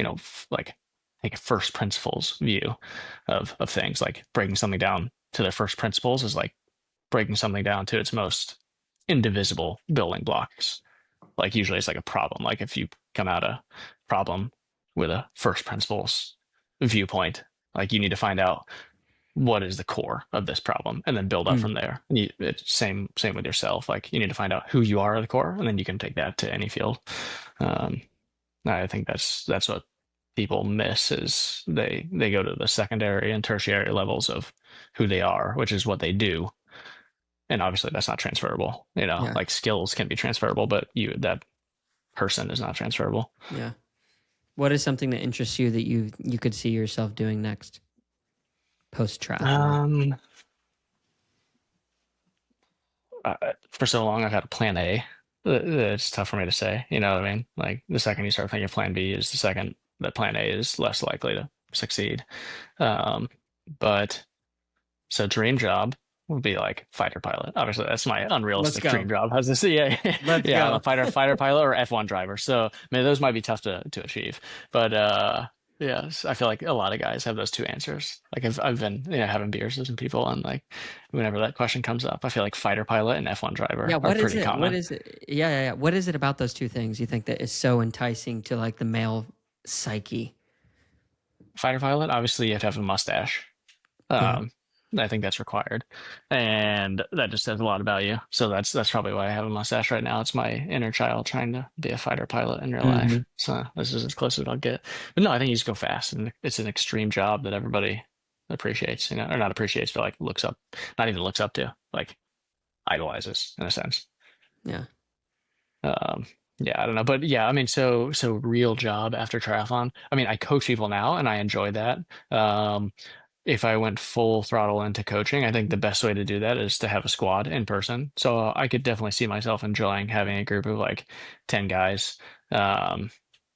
like take a first principles view of things. Like breaking something down to their first principles is like breaking something down to its most indivisible building blocks. Like usually it's like a problem. Like if you come at a problem with a first principles viewpoint, like you need to find out what is the core of this problem and then build up Mm. from there. It's same with yourself. Like you need to find out who you are at the core, and then you can take that to any field. Um, I think that's what people miss is they go to the secondary and tertiary levels of who they are, which is what they do. And obviously that's not transferable. Yeah. Like skills can be transferable, but that person is not transferable. Yeah. What is something that interests you that you could see yourself doing next post triathlon? Um, for so long, I've had a plan A. It's tough for me to say. You know what I mean? Like the second you start thinking plan B is the second that plan A is less likely to succeed. Um, but so dream job would be like fighter pilot. Obviously, that's my Let's unrealistic dream go. job. How's this? Yeah, Let's yeah. I'm a go. fighter pilot or F1 driver. So I mean, those might be tough to achieve. But yeah, I feel like a lot of guys have those two answers. Like I've been having beers with some people, and like whenever that question comes up, I feel like fighter pilot and F1 Yeah, driver are what is pretty it? What common. is it? Yeah, yeah, yeah. What is it about those two things you think that is so enticing to like the male psyche? Fighter pilot, obviously, you have to have a mustache. Yeah. Um, I think that's required, and that just says a lot about you. So that's probably why I have a mustache right now. It's my inner child trying to be a fighter pilot in real life. Hmm. So this is as close as I'll get. But no, I think you just go fast, and it's an extreme job that everybody appreciates, or not appreciates, but like looks up, not even looks up to, like idolizes in a sense. Yeah. Um, yeah, I don't know, but yeah, I mean, so real job after triathlon. I mean, I coach people now, and I enjoy that. Um, if I went full throttle into coaching, I think the best way to do that is to have a squad in person. So I could definitely see myself enjoying having a group of like 10 guys um,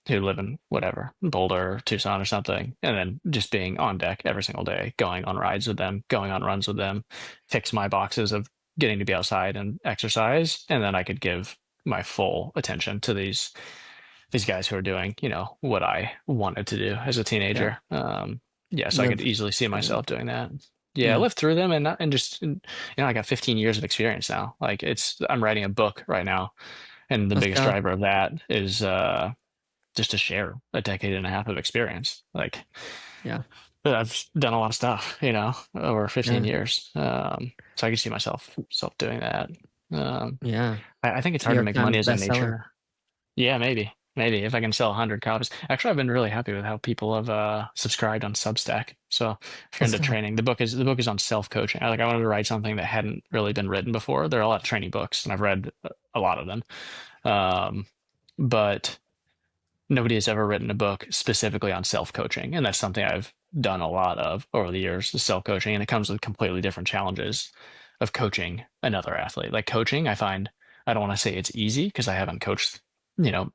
who live in whatever, Boulder, Tucson, or something, and then just being on deck every single day, going on rides with them, going on runs with them, ticks my boxes of getting to be outside and exercise, and then I could give my full attention to these guys who are doing, what I wanted to do as a Yeah. teenager. Yeah, so I could Live easily see through them. myself doing that. Yeah, Yeah. live through them and just, I got 15 years of experience now. Like I'm writing a book right now, and the Let's biggest go. driver of that is just to share a decade and a half of experience. Like Yeah. I've done a lot of stuff, over 15 Yeah. years. So I can see myself doing that. Um, Yeah. I think it's New hard to York make money Times as a bestseller. nature. Yeah, maybe if I can sell 100 copies. Actually, I've been really happy with how people have subscribed on Substack. So if you're Let's into go. training, the book is on self-coaching. I wanted to write something that hadn't really been written before. There are a lot of training books, and I've read a lot of them. Um, but nobody has ever written a book specifically on self-coaching, and that's something I've done a lot of over the years, is self-coaching, and it comes with completely different challenges of coaching another athlete. Like coaching, I find, I don't want to say it's easy because I haven't coached, you know,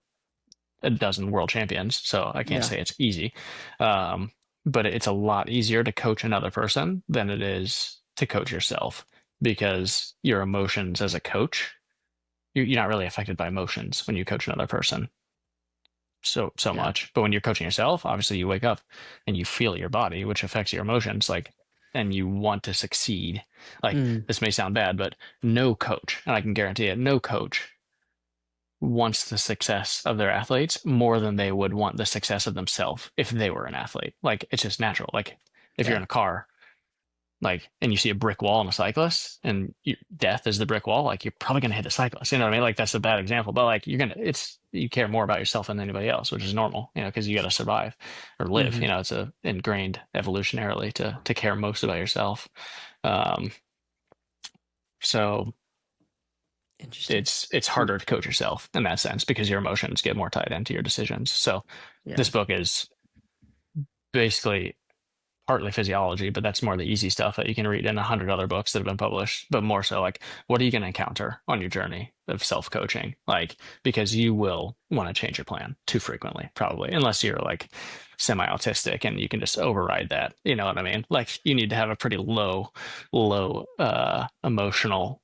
a dozen world champions, so I can't Yeah. say it's easy. Um, but it's a lot easier to coach another person than it is to coach yourself, because your emotions as a coach, you're not really affected by emotions when you coach another person so Yeah. much. But when you're coaching yourself, obviously you wake up and you feel your body, which affects your emotions, like, and you want to succeed. Like, Mm, this may sound bad, but no coach, and I can guarantee it, no coach wants the success of their athletes more than they would want the success of themselves if they were an athlete. Like, it's just natural. Like, if you're yeah. in a car, like, and you see a brick wall in a cyclist, and death is the brick wall, like, you're probably going to hit the cyclist. You know what I mean? Like, that's a bad example, but like, you care more about yourself than anybody else, which is normal, because you got to survive or live. Hmm. It's a ingrained evolutionarily to care most about yourself. Um, so Interesting. it's Mm, harder to coach yourself in that sense because your emotions get more tied into your decisions. So yeah. this book is basically partly physiology, but that's more the easy stuff that you can read in 100 other books that have been published. But more so, like, what are you going to encounter on your journey of self-coaching? Like, because you will want to change your plan too frequently, probably, unless you're like semi-autistic and you can just override that. You know what I mean? Like, you need to have a pretty low emotional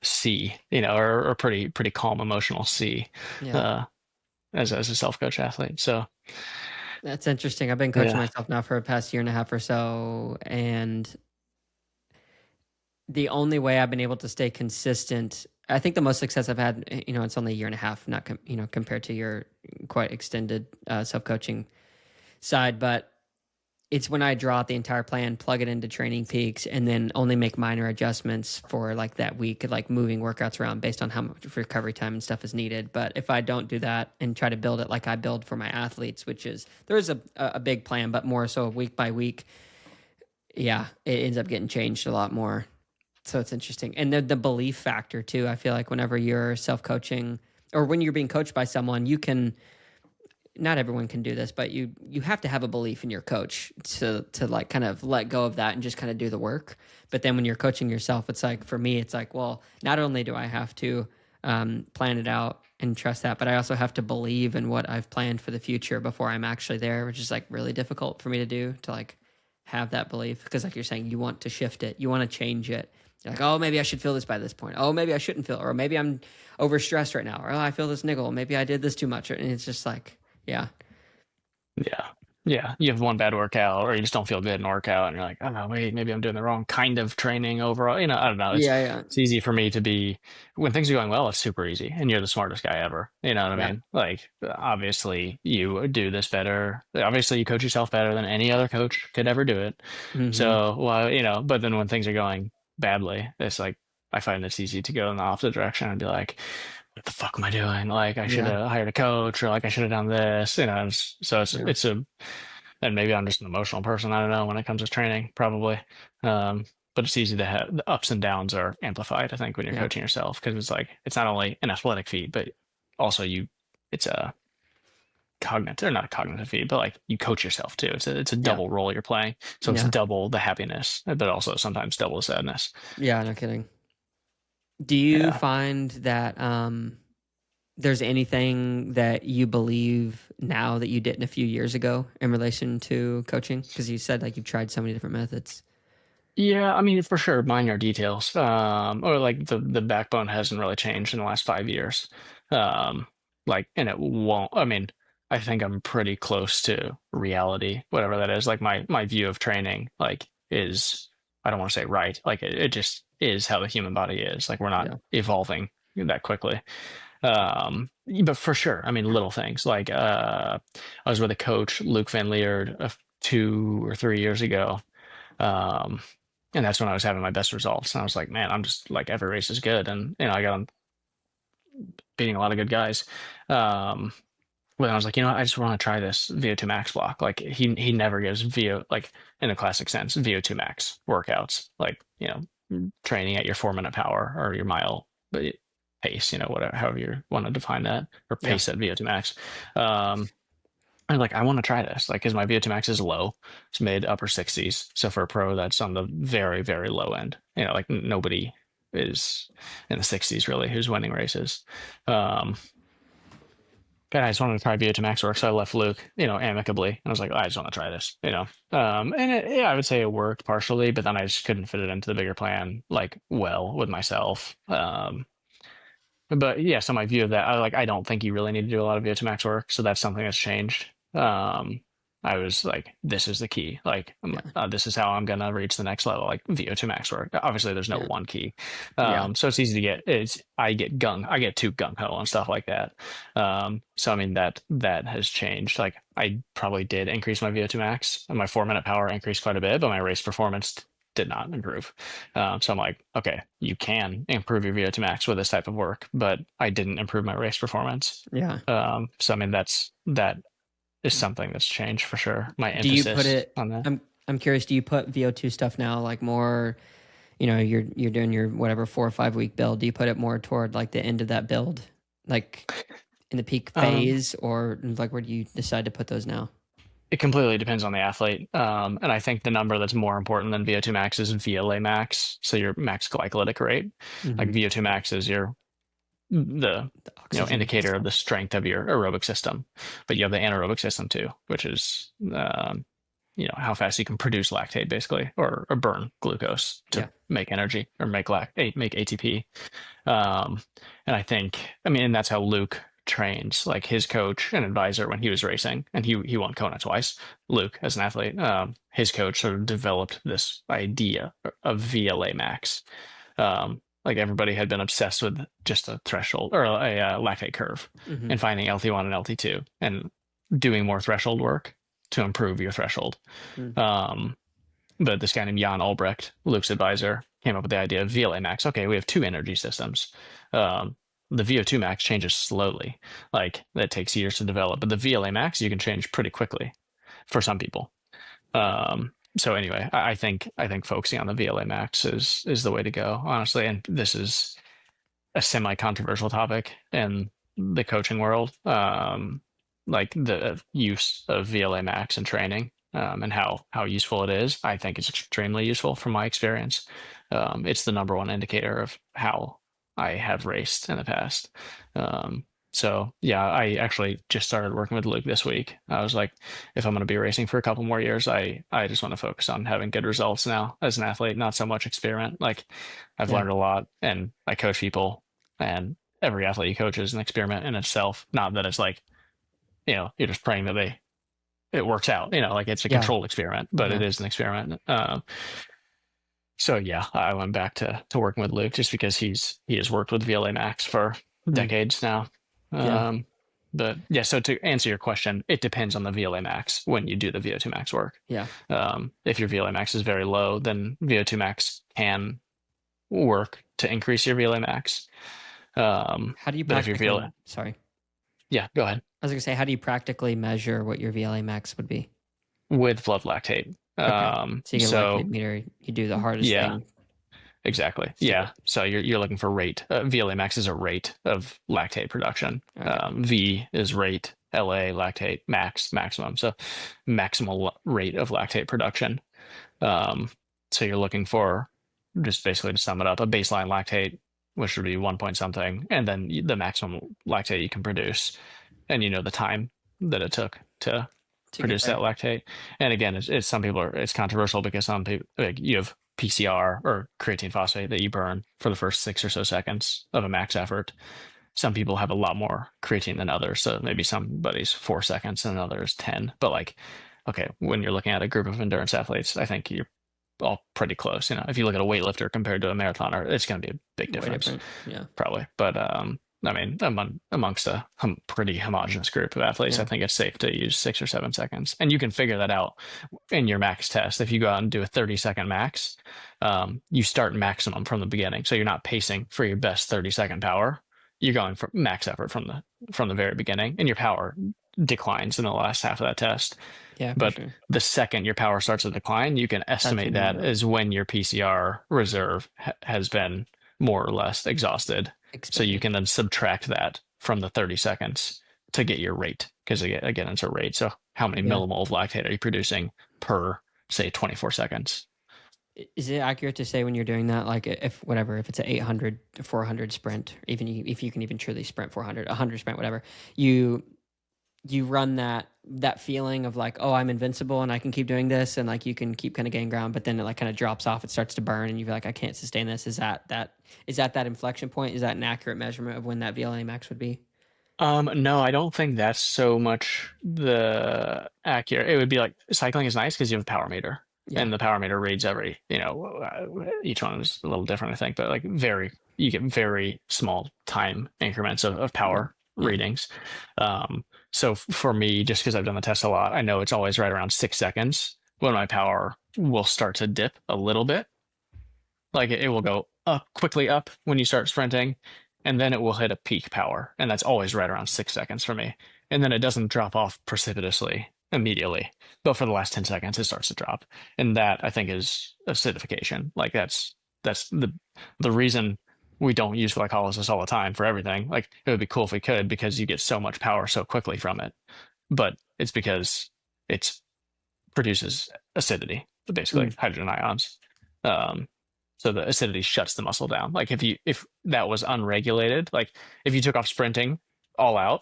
C, or pretty calm emotional C, Yeah. uh, as a self-coach athlete. So That's interesting. I've been coaching yeah, myself now for the past year and a half or so, and the only way I've been able to stay consistent, I think the most success I've had, it's only a year and a half, not compared to your quite extended self-coaching side, but it's when I draw out the entire plan, plug it into Training Peaks, and then only make minor adjustments for like that week, like moving workouts around based on how much recovery time and stuff is needed. But if I don't do that and try to build it like I build for my athletes, which is there is a big plan, but more so week by week, yeah, it ends up getting changed a lot more. So it's interesting. And the belief factor too. I feel like whenever you're self coaching or when you're being coached by someone, you can not everyone can do this, but you have to have a belief in your coach to like kind of let go of that and just kind of do the work. But then when you're coaching yourself, it's like for me, it's like, well, not only do I have to plan it out and trust that, but I also have to believe in what I've planned for the future before I'm actually there, which is like really difficult for me to do to like have that belief because like you're saying, you want to shift it, you want to change it. You're like, oh, maybe I should feel this by this point. Oh, maybe I shouldn't feel, or maybe I'm overstressed right now, or oh, I feel this niggle. Maybe I did this too much, and it's just like yeah. yeah, yeah. You have one bad workout, or you just don't feel good in a workout, and you're like, oh wait, maybe I'm doing the wrong kind of training overall. I don't know. It's Yeah, yeah. it's easy for me to be, when things are going well, it's super easy, and you're the smartest guy ever. You know what I Yeah. mean? Like, obviously you do this better. Obviously you coach yourself better than any other coach could ever do it. Mhm. So, well, but then when things are going badly, it's like, I find it's easy to go in the opposite direction and be like, what the fuck am I doing? Like, I should Yeah. have hired a coach, or like I should have done this, so Yeah. and maybe I'm just an emotional person. I don't know when it comes to training, probably. Um, but it's easy to have the ups and downs are amplified, I think, when you're Yeah. coaching yourself, because it's like, it's not only an athletic feat, but also it's a cognitive, or not a cognitive feat, but like you coach yourself too. It's a Yeah. double role you're playing. So it's Yeah. double the happiness, but also sometimes double the sadness. Yeah, no kidding. Do you Yeah. find that there's anything that you believe now that you didn't a few years ago in relation to coaching? Because you said like you've tried so many different methods. Yeah, I mean, for sure, minor details. Or like the backbone hasn't really changed in the last 5 years. Um, like, and it won't. I mean, I think I'm pretty close to reality, whatever that is. Like, my view of training, like, is, I don't want to say right. Like, it just is how the human body is. Like, we're not Yeah. evolving that quickly. But for sure, I mean, little things like, I was with a coach, Luke Van Leerd, 2 or 3 years ago. Um, and that's when I was having my best results. And I was like, man, I'm just like, every race is good. And, I got on beating a lot of good guys. Um, but I was like, I just want to try this VO2 max block. Like, he never gives like, in a classic sense, VO2 max workouts, like, training at your 4 minute power or your mile. But pace, whatever, however you want to define that, or Yeah. pace at VO2 max. Um, I'm like, I want to try this, like, because my VO2 max is low. It's mid upper 60s. So for a pro, that's on the very, very low end. Like nobody is in the 60s really who's winning races. Um, but I just wanted to try VO2 max work, so I left Luke, amicably. I was like, I just want to try this. And yeah, I would say it worked partially, but then I just couldn't fit it into the bigger plan, like, well, with myself. But yeah, so my view of that, I don't think you really need to do a lot of VO2 max work, so that's something that's changed. I was like, this is the key. Like, Yeah. this is how I'm gonna reach the next level, like VO2 max work. Obviously, there's no Yeah. one key, Yeah. so it's easy to get. I get too gung ho and stuff like that. So I mean that has changed. Like, I probably did increase my VO2 max, and my 4 minute power increased quite a bit, but my race performance did not improve. So I'm like, okay, you can improve your VO2 max with this type of work, but I didn't improve my race performance. Yeah. So I mean, that is something that's changed for sure. My Do you put emphasis it? on that. I'm curious. Do you put VO2 stuff now like more? You're doing your whatever 4 or 5 week build. Do you put it more toward like the end of that build, like in the peak Um, phase, or like where do you decide to put those now? it completely depends on the athlete. And I think the number that's more important than VO2 max is VLA max. So your max glycolytic rate. Like Mm-hmm. VO2 max is the The oxygen indicator of stuff. the strength of your aerobic system, but you have the anaerobic system too, which is how fast you can produce lactate basically, or burn glucose to Yeah. make energy or make ATP. um, and I mean, and that's how Luke trains, like his coach and advisor when he was racing, and he won Kona twice. Luke, as an athlete, his coach sort of developed this idea of VLA max. Like, everybody had been obsessed with just a threshold or a lactate curve, Mm-hmm. and finding LT1 and LT2 and doing more threshold work to improve your threshold. Mm. Um, but this guy named Jan Albrecht, Luke's advisor, came up with the idea of VLA max. Okay, we have two energy systems. Um, the VO2 max changes slowly, like that takes years to develop, but the VLA max you can change pretty quickly for some people. So anyway, I think focusing on the VLA max is the way to go, honestly. And this is a semi-controversial topic in the coaching world, like the use of VLA max in training, and how useful it is. I think it's extremely useful from my experience. It's the number one indicator of how I have raced in the past. So yeah, I actually just started working with Luke this week. I was like, if I'm going to be racing for a couple more years, I just want to focus on having good results now as an athlete, not so much experiment. Like, I've Yeah. learned a lot, and I coach people, and every athlete you coach is an experiment in itself. Not that it's like, you're just praying that it works out, like it's a Yeah. controlled experiment, but it Yeah. is an experiment. So yeah, I went back to working with Luke just because he has worked with VLA Max for Mm. decades now. Yeah. Um, but yeah, so to answer your question, it depends on the VLA Max when you do the VO2 max work. Yeah. If your VLA Max is very low, then VO2 max can work to increase your VLA Max. How do you But if your practically? VLA, Sorry, yeah, go ahead. I was gonna say, how do you practically measure what your VLA max would be? With blood lactate. Okay, so you get a lactate So meter. You do the hardest yeah, thing. exactly. Stick with. Yeah. So you're looking for rate. VLA max is a rate of lactate production. Okay. V is rate. LA lactate maximum. So maximal rate of lactate production. Um, so you're looking for, just basically to sum it up, a baseline lactate, which would be 1 point something, and then the maximum lactate you can produce, and the time that it took to To get produce that there. lactate. And again, it's some people it's controversial because some people, like, you have PCR or creatine phosphate that you burn for the first 6 or so seconds of a max effort. Some people have a lot more creatine than others, so maybe somebody's 4 seconds and another's 10. But like, okay, when you're looking at a group of endurance athletes, I think you're all pretty close. If you look at a weightlifter compared to a marathoner, it's going to be a big Way difference, different. Yeah. probably. But I mean, amongst a pretty homogenous group of athletes, I Yeah. think it's safe to use 6 or 7 seconds, and you can figure that out in your max test. If you go out and do a 30-second max, you start maximum from the beginning, so you're not pacing for your best 30-second power. You're going for max effort from the very beginning, and your power declines in the last half of that test. Yeah, for But sure. the second your power starts to decline, you can That's when estimate you that know. as when your PCR reserve has been more or less exhausted. So you expanding. can then subtract that from the 30 seconds to get your rate. Because again, it's a rate. So how many Yeah. millimole of lactate are you producing per, say, 24 seconds? Is it accurate to say when you're doing that, like if whatever, if it's an 800 to 400 sprint, even if you can even truly sprint 400, 100 sprint, whatever, you you run that feeling of like, oh, I'm invincible and I can keep doing this, and like you can keep kind of gaining ground, but then it like kind of drops off, it starts to burn, and you're like, I can't sustain this. Is that inflection point? Is that an accurate measurement of when that VLA max would be? No, I don't think that's so much the accurate. It would be like cycling is nice because you have a power meter, Yeah, and the power meter reads every, each one is a little different, I think, but like you get very small time increments of yeah, power yeah, readings. So for me, just because I've done the test a lot, I know it's always right around 6 seconds when my power will start to dip a little bit. Like it will go up quickly up when you start sprinting, and then it will hit a peak power, and that's always right around 6 seconds for me. And then it doesn't drop off precipitously immediately, but for the last 10 seconds it starts to drop, and that I think is acidification. Like that's the reason we don't use glycolysis all the time for everything. Like it would be cool if we could because you get so much power so quickly from it, but it's because it produces acidity, basically mm, hydrogen ions. Um, so the acidity shuts the muscle down. Like if that was unregulated, like if you took off sprinting all out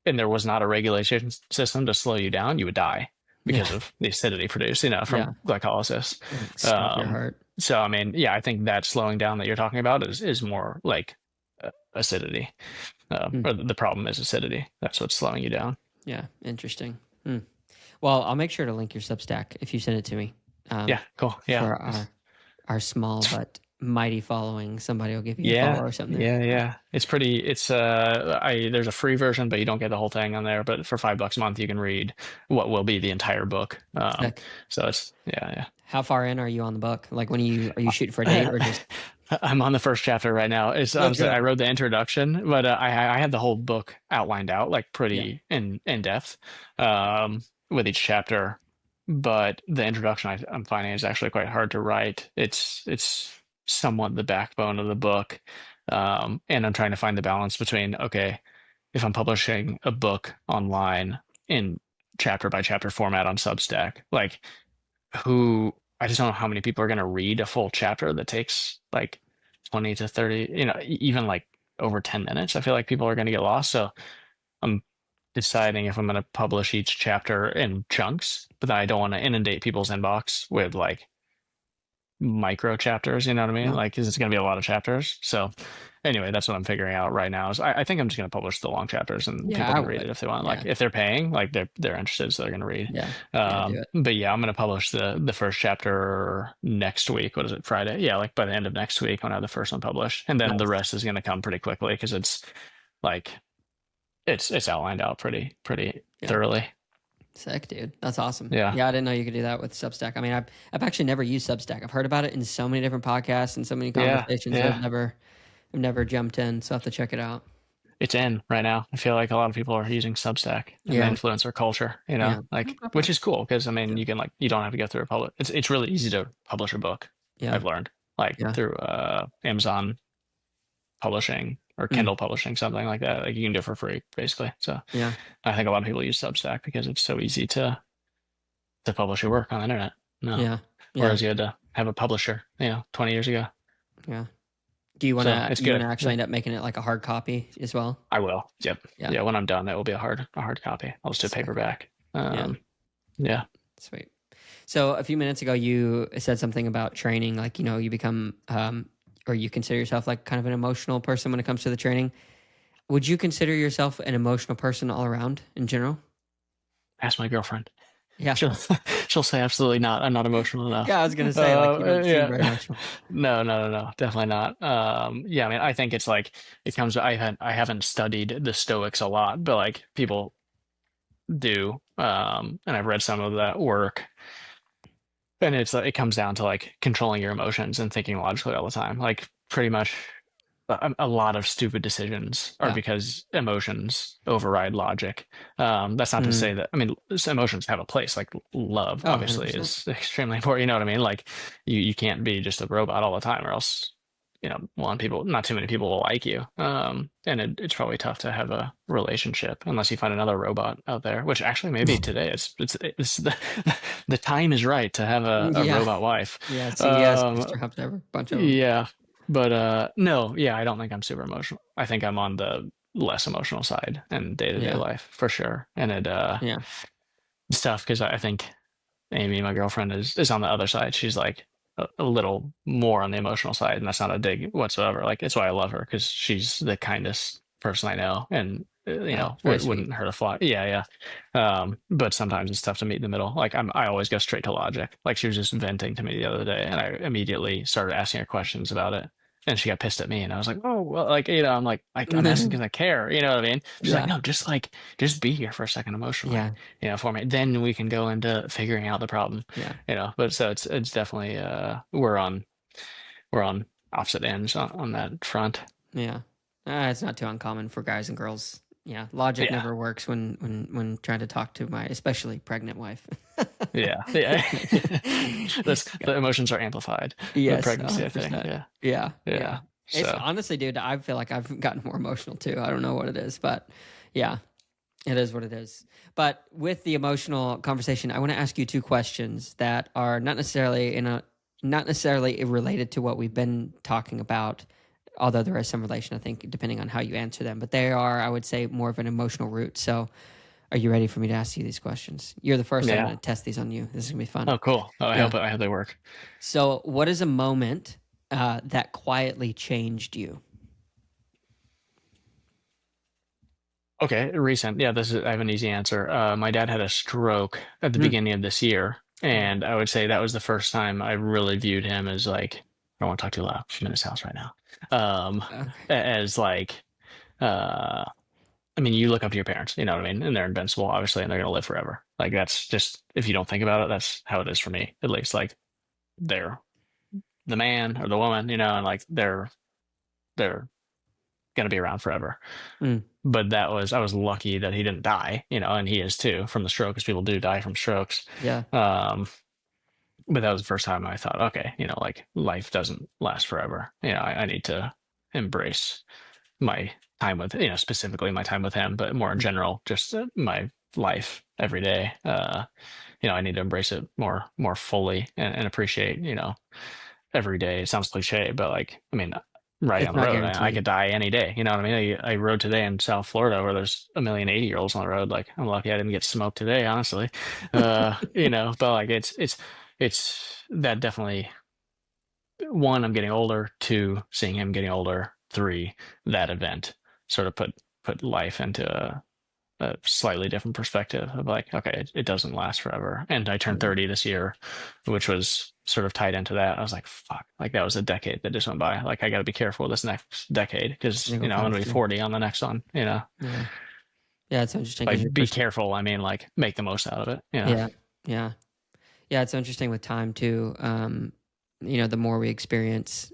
and there was not a regulation system to slow you down, you would die yeah, because of the acidity produced, yeah. from glycolysis. Like stop your Um, heart. so I mean, yeah, I think that slowing down that you're talking about is more like acidity, Mm, or the problem is acidity. That's what's slowing you down. yeah, interesting. Mm. Well, I'll make sure to link your Substack if you send it to me. Yeah, cool. Yeah. For our small but mighty following, somebody will give you a follow Yeah, or something there. yeah, yeah. It's pretty. It's I there's a free version, but you don't get the whole thing on there. But for $5 a month, you can read what will be the entire book. Sick. So it's yeah, How far in are you on the book? Like when are you shooting for a date yeah. or just I'm on the first chapter right now. It's honestly okay? I wrote the introduction, but I had the whole book outlined out like Yeah. pretty in depth, um, with each chapter. But the introduction I'm finding is actually quite hard to write. It's somewhat the backbone of the book, and I'm trying to find the balance between okay, if I'm publishing a book online in chapter by chapter format on Substack, like who I just don't know how many people are going to read a full chapter that takes like 20 to 30, even like over 10 minutes. I feel like people are going to get lost. So I'm deciding if I'm going to publish each chapter in chunks, but then I don't want to inundate people's inbox with like micro chapters, you know what I mean? Yeah. Like, 'cause it's going to be a lot of chapters. So anyway, that's what I'm figuring out right now is I think I'm just going to publish the long chapters and Yeah, people I can read would. it if they want. Yeah. Like if they're paying, like they're interested, so they're going to read. Yeah. Yeah, do it. But yeah, I'm going to publish the first chapter next week. What is it, Friday? Yeah, like by the end of next week, I'll have the first one published, and then the Nice. rest is going to come pretty quickly because it's like it's outlined out pretty Yeah. thoroughly. Sick, dude. That's awesome. Yeah, Yeah, I didn't know you could do that with Substack. I mean, I've actually never used Substack. I've heard about it in so many different podcasts and so many yeah, conversations, but yeah. I've never jumped in, so I have to check it out. It's in right now. I feel like a lot of people are using Substack in the Yeah. influencer culture, Yeah. like which is cool because I mean you can like you don't have to go through a public. It's really easy to publish a book. Yeah. I've learned like Yeah. through Amazon publishing or Mm, Kindle publishing, something like that. Like you can do it for free basically. So yeah. I think a lot of people use Substack because it's so easy to publish your work on the internet. No, Yeah. Yeah. whereas you had to have a publisher, 20 years ago. Yeah. Do you So wanna it's you good. wanna actually end up making it like a hard copy as well? I will. Yep. Yeah. Yeah. When I'm done, it will be a hard copy. I'll just do Sick. paperback. Yeah. Yeah. Sweet. So a few minutes ago, you said something about training, like, you become, or you consider yourself like kind of an emotional person when it comes to the training. Would you consider yourself an emotional person all around in general? Ask my girlfriend. Yeah. She'll she'll say absolutely not. I'm not emotional enough. Yeah, I was gonna say, like, you don't seem Yeah. very emotional. No, no, no, no, definitely not. Yeah, I mean, I think it's like it comes. I haven't studied the Stoics a lot, but like people do, and I've read some of that work, and it comes down to like controlling your emotions and thinking logically all the time. Like pretty much a lot of stupid decisions are Yeah. because emotions override logic. That's not to Mm. say that, I mean, emotions have a place. Like love, Oh, obviously, 100%. is extremely important. You know what I mean? Like you can't be just a robot all the time, or else one, people, not too many people will like you. And it's probably tough to have a relationship unless you find another robot out there, which actually maybe today it's the time is right to have a Yeah. robot wife. Yeah. CVS just Um, dropped a bunch of them. yeah, but no, yeah, I don't think I'm super emotional. I think I'm on the less emotional side in day-to-day Yeah. life for sure. And Yeah. it's tough because I think Amy, my girlfriend, is on the other side. She's like a little more on the emotional side, and that's not a dig whatsoever. Like it's why I love her because she's the kindest person I know, and Yeah. Very sweet. wouldn't hurt a fly. Yeah, yeah. But sometimes it's tough to meet in the middle. Like I always go straight to logic. Like she was just venting to me the other day, and I immediately started asking her questions about it. And she got pissed at me, and I was like, "Oh, well, like I'm like, I'm asking because I care." You know what I mean? She's like, Yeah. "No, just be here for a second emotionally." Yeah. For me. Then we can go into figuring out the problem, Yeah. But so it's definitely we're on opposite ends on that front. Yeah. It's not too uncommon for guys and girls. Yeah. Logic Yeah, never works when trying to talk to my especially pregnant wife. yeah. That's the emotions are amplified. The Yes, pregnancy, I think. 100%. Yeah, Yeah, yeah. yeah. It's So honestly, dude, I feel like I've gotten more emotional too. I don't know what it is, but yeah, it is what it is. But with the emotional conversation, I want to ask you two questions that are not necessarily related to what we've been talking about, although there is some relation, I think, depending on how you answer them. But they are, I would say, more of an emotional root. So, are you ready for me to ask you these questions? You're the first. I'm yeah. going to test these on you. This is gonna be fun. Oh, cool. Oh, Yeah. I hope they work. So, what is a moment that quietly changed you? Okay, recent. Yeah, this is. I have an easy answer. My dad had a stroke at the Mm. beginning of this year, Oh, and I would say that was the first time I really viewed him as like. I don't want to talk too loud. I'm in his house right now. okay. As like, uh, I mean, you look up to your parents, you know what I mean, and they're invincible, obviously, and they're gonna live forever. Like that's just if you don't think about it, that's how it is for me, at least. Like they're the man or the woman, and like they're gonna be around forever. Mm, But I was lucky that he didn't die, and he is too from the stroke, because people do die from strokes. yeah, Um, but that was the first time I thought, okay, like life doesn't last forever. I need to embrace my time with, specifically my time with him, but more in mm, general, just my life every day. I need to embrace it more fully and appreciate, every day. It sounds cliche, but like, I mean, riding it's on the not road, I guaranteed. could die any day. You know what I mean? I rode today in South Florida where there's a million 80-year-olds on the road. Like, I'm lucky I didn't get smoked today, honestly. But like, it's that definitely one, I'm getting older. Two, seeing him getting older. Three, that event sort of put life into a slightly different perspective of like, okay, it doesn't last forever. And I turned Yeah, 30 this year, which was sort of tied into that. I was like, fuck, like that was a decade that just went by. Like I got to be careful this next decade because, it'll I'm come going to be through. 40 on the next one. Yeah, yeah, it's interesting By because your be person. careful, I mean like make the most out of it. Yeah, yeah, yeah. It's interesting with time too. The more we experience,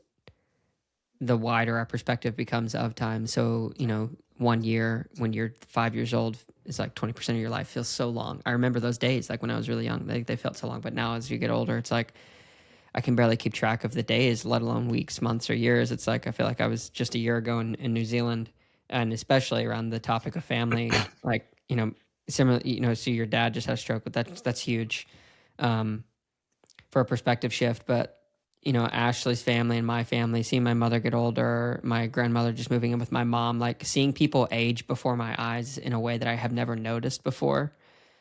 the wider our perspective becomes of time. So, 1 year when you're 5 years old is like 20% of your life feels so long. I remember those days, like when I was really young, they felt so long. But now as you get older, it's like I can barely keep track of the days, let alone weeks, months, or years. It's like I feel like I was just a year ago in New Zealand, and especially around the topic of family, like similar. So your dad just had a stroke, but that's huge um, for a perspective shift. But Ashley's family and my family, seeing my mother get older, my grandmother just moving in with my mom, like seeing people age before my eyes in a way that I have never noticed before.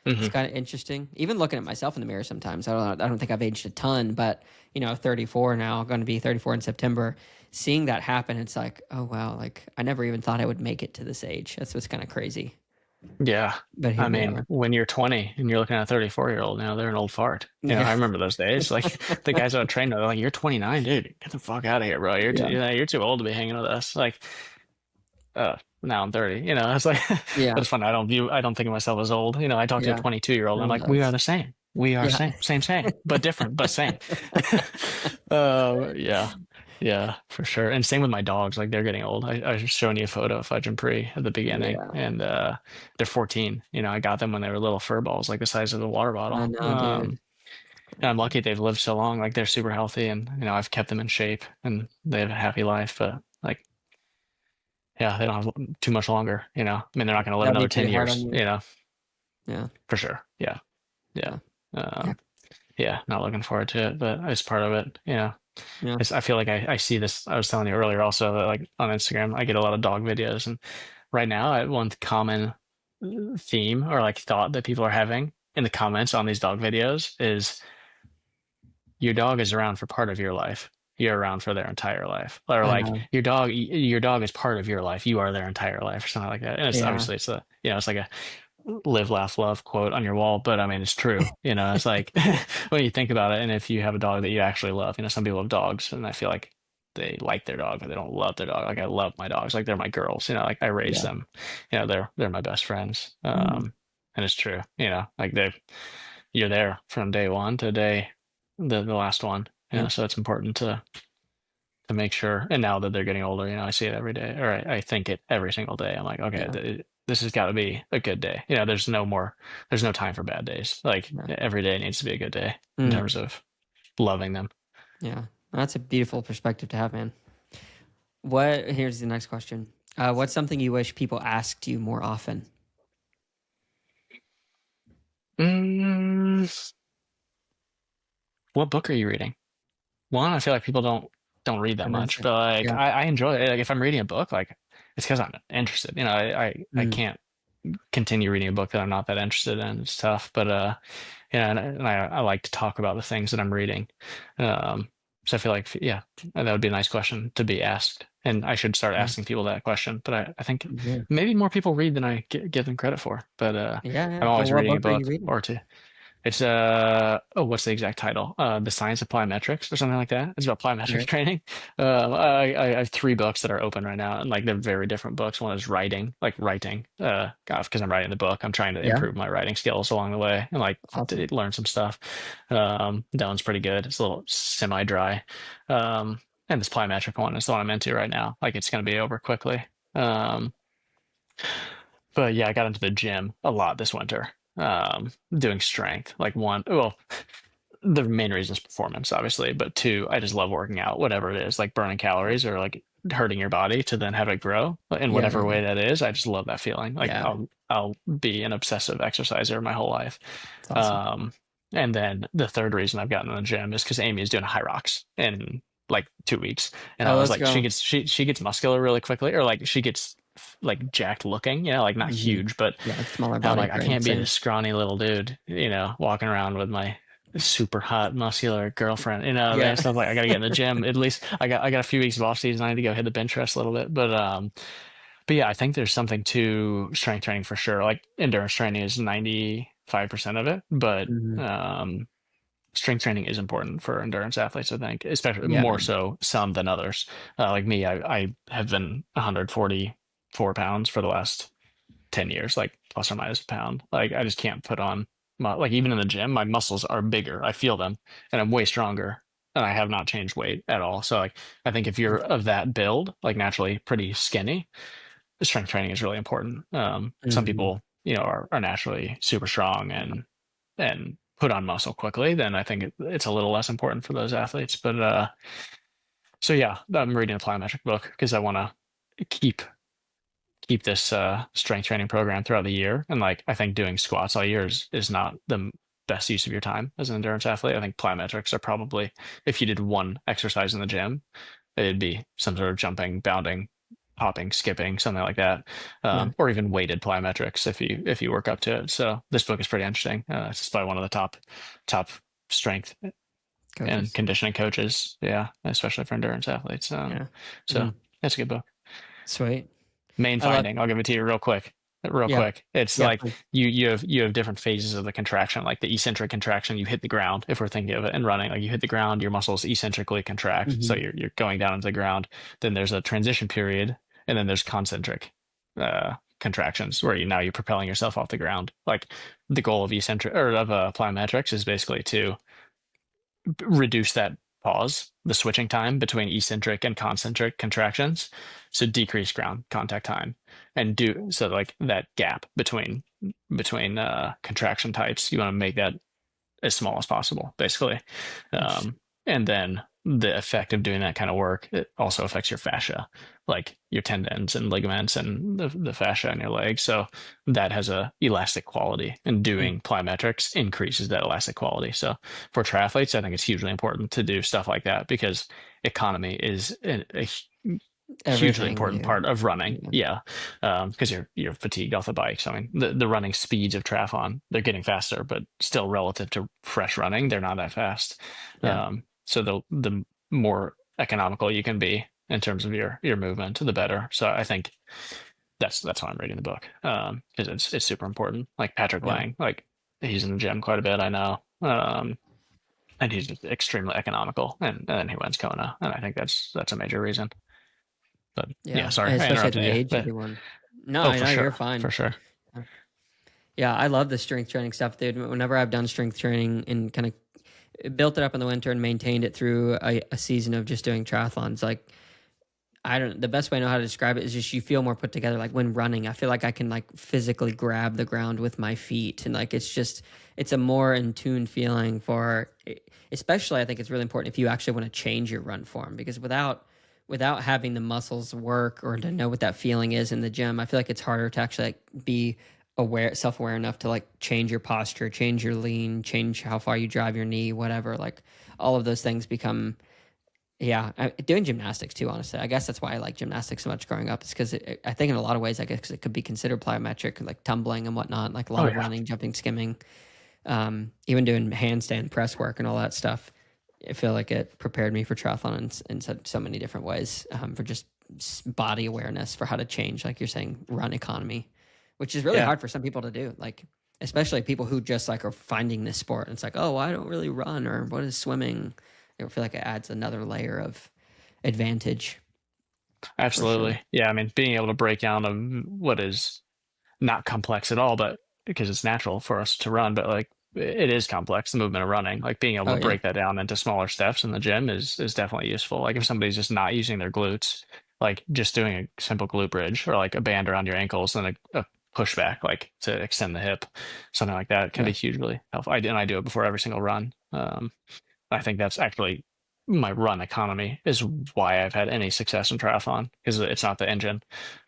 It's Hmm. kind of interesting. Even looking at myself in the mirror sometimes. I don't think I've aged a ton, but 34 now, going to be 34 in September. Seeing that happen, it's like, oh wow, like I never even thought I would make it to this age. That's what's kind of crazy. Yeah. But I here we mean, are. when you're 20 and you're looking at a 34-year-old, they're an old fart. Yeah. I remember those days. Like the guys I would train, they're like, "You're 29, dude. Get the fuck out of here, bro. Yeah. You're too old to be hanging with us." Like, now I'm 30. It's like, but Yeah. it's funny. I don't think of myself as old. I talk to a Yeah. 22-year-old. No I'm one like, we are does. the same. We are Yeah. same, but different, but same. Yeah, yeah, for sure. And same with my dogs. Like they're getting old. I was showing you a photo of Fudge and Pre at the beginning, Yeah. and they're 14. I got them when they were little fur balls, like the size of a water I bottle. know, dude. And I'm lucky they've lived so long. Like they're super healthy, and I've kept them in shape, and they have a happy life. But like, yeah, they don't have too much longer. I mean, they're not going to live That'd be another pretty 10 hard on years. you. Yeah, For sure. Yeah, yeah, yeah, yeah, um, yeah. Not looking forward to it, but it's part of it. yeah, I feel like I see this. I was telling you earlier also that like on Instagram, I get a lot of dog videos, and right now, one common theme or like thought that people are having in the comments on these dog videos is your dog is around for part of your life. You're around for their entire life, or I like know. your dog is part of your life. You are their entire life, or something like that. And it's Yeah, obviously it's like a live, laugh, love quote on your wall, but I mean, it's true. It's like when you think about it, and if you have a dog that you actually love, some people have dogs, and I feel like they like their dog, but they don't love their dog. Like I love my dogs, like they're my girls. Like I raise yeah, them. They're my best friends. mm, And it's true. Like you're there from day one to the last one. yeah, So it's important to make sure. And now that they're getting older, I see it every day, or I think it every single day. I'm like, okay, yeah, this has got to be a good day. There's no time for bad days. Like yeah, every day needs to be a good day in mm, terms of loving them. yeah. That's a beautiful perspective to have, man. Here's the next question. What's something you wish people asked you more often? Mm, what book are you reading? One, I feel like people don't read that And much, answer. but like Yeah. I enjoy it. Like if I'm reading a book, like it's because I'm interested. I Mm, can't continue reading a book that I'm not that interested in. It's tough, but I like to talk about the things that I'm reading. Um, so I feel like yeah, that would be a nice question to be asked, and I should start yeah. asking people that question. But I think Yeah. maybe more people read than I give them credit for. But Yeah. I'm Yeah. Well, always what reading a book are you book reading? or two. It's what's the exact title? The Science of Plyometrics or something like that. It's about plyometrics Right. training. I have three books that are open right now, and like they're very different books. One is writing. God, because I'm writing the book, I'm trying to Yeah. improve my writing skills along the way and like Awesome. to learn some stuff. That one's pretty good. It's a little semi-dry. And this plyometric one is the one I'm into right now. Like it's going to be over quickly. Um, but yeah, I got into the gym a lot this winter, doing strength. Like one, well, the main reason is performance, obviously, but two, I just love working out, whatever it is, like burning calories or like hurting your body to then have it grow in Yeah. whatever Yeah. way that is. I just love that feeling. Like Yeah. I'll be an obsessive exerciser my whole life. It's awesome. Um, and then the third reason I've gotten in the gym is because Amy is doing a high rocks in like 2 weeks, and Oh, I was let's like, she go. gets she gets muscular really quickly, or like she gets like jacked looking, like not Hmm. huge, but Yeah. Like smaller I'm body like, I frame. can't be Same. this scrawny little dude, walking around with my super hot muscular girlfriend, Yeah. and stuff like I gotta get in the gym. At least I got a few weeks of off season. I need to go hit the bench press a little bit. But yeah, I think there's something to strength training for sure. Like endurance training is 95% of it, but Hmm. strength training is important for endurance athletes, I think, especially Yeah, more man. so some than others. Like me, I have been 144 pounds for the last 10 years, like plus or minus a pound. Like I just can't put on like even in the gym, my muscles are bigger. I feel them and I'm way stronger and I have not changed weight at all. So like I think if you're of that build, like naturally pretty skinny, strength training is really important. Some Hmm. people, are naturally super strong and put on muscle quickly, then I think it's a little less important for those athletes. But so yeah, I'm reading a plyometric book because I want to keep this strength training program throughout the year. And like I think doing squats all year is not the best use of your time as an endurance athlete. I think plyometrics are probably if you did one exercise in the gym, it'd be some sort of jumping, bounding, hopping, skipping, something like that, Yeah. or even weighted plyometrics if you work up to it. So this book is pretty interesting. It's just by one of the top strength and Coaches. conditioning coaches. Yeah, especially for endurance athletes. Yeah. So Mm. that's a good book. Sweet. Main I love. finding, I'll give it to you real quick. Real Yeah. quick. It's Yeah. like you have different phases of the contraction, like the eccentric contraction, you hit the ground, if we're thinking of it in running, like you hit the ground, your muscles eccentrically contract. So Hmm. you're going down into the ground. Then there's a transition period, and then there's concentric contractions where you're propelling yourself off the ground. Like the goal of eccentric or of plyometrics is basically to reduce that pause, the switching time between eccentric and concentric contractions. So decrease ground contact time and do so like that gap between contraction types. You want to make that as small as possible, basically. And then the effect of doing that kind of work, it also affects your fascia, like your tendons and ligaments and the fascia in your legs. So that has a elastic quality, and Mm. doing plyometrics increases that elastic quality. So for triathletes, I think it's hugely important to do stuff like that, because economy is a hugely Everything important there. part of running. Yeah. Yeah, because you're fatigued off the bike. So I mean, the running speeds of triathlon, they're getting faster, but still relative to fresh running, they're not that fast. Yeah. So the more economical you can be in terms of your movement, the better. So I think that's why I'm reading the book, because it's super important. Like Patrick Yeah. Lang, like he's in the gym quite a bit, I know. And he's just extremely economical, and he wins Kona, and I think that's a major reason. But yeah, Yeah. sorry, I Especially at interrupted the you. age But everyone. No, oh, I for know you're sure, for fine. sure. Yeah. Yeah, I love the strength training stuff, dude. Whenever I've done strength training and kind of built it up in the winter and maintained it through a season of just doing triathlons, like I don't. The best way I know how to describe it is just you feel more put together. Like when running, I feel like I can like physically grab the ground with my feet, and like it's a more in tune feeling for. Especially, I think it's really important if you actually want to change your run form, because without having the muscles work or to know what that feeling is in the gym, I feel like it's harder to actually like be self aware enough to like change your posture, change your lean, change how far you drive your knee, whatever. Like all of those things become yeah, doing gymnastics too. Honestly, I guess that's why I like gymnastics so much growing up. Is because I think in a lot of ways, I guess it could be considered plyometric, like tumbling and whatnot, like a lot Oh of yeah, running, jumping, skimming, even doing handstand press work and all that stuff. I feel like it prepared me for triathlon in so many different ways, for just body awareness for how to change, like you're saying, run economy, which is really yeah, hard for some people to do. Like especially people who just like are finding this sport and it's like, oh, I don't really run, or what is swimming. I feel like it adds another layer of advantage for sure. absolutely. Yeah, I mean, being able to break down what is not complex at all, but because it's natural for us to run, but like it is complex, the movement of running. Like being able Oh to yeah, break that down into smaller steps in the gym is definitely useful. Like if somebody's just not using their glutes, like just doing a simple glute bridge or like a band around your ankles and a pushback, like to extend the hip, something like that can be yeah, hugely helpful. I do it before every single run. I think that's actually my run economy is why I've had any success in triathlon, because it's not the engine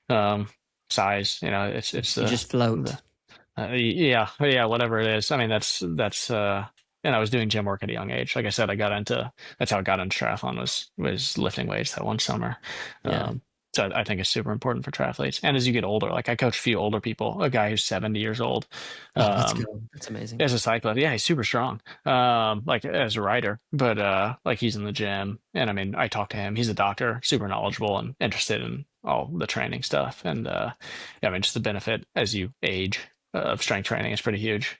um, size. You know, it's you just float. the yeah, yeah, whatever it is. I mean, and I was doing gym work at a young age. Like I said, that's how I got into triathlon, was lifting weights that one summer. Yeah. Um, so I think it's super important for triathletes. And as you get older, like I coach a few older people, a guy who's 70 years old. Oh, let's Um, go. That's amazing. as a cyclist, yeah, he's super strong. Like as a rider, but like he's in the gym, and I mean, I talk to him. He's a doctor, super knowledgeable and interested in all the training stuff. And yeah, I mean, just the benefit as you age of strength training is pretty huge.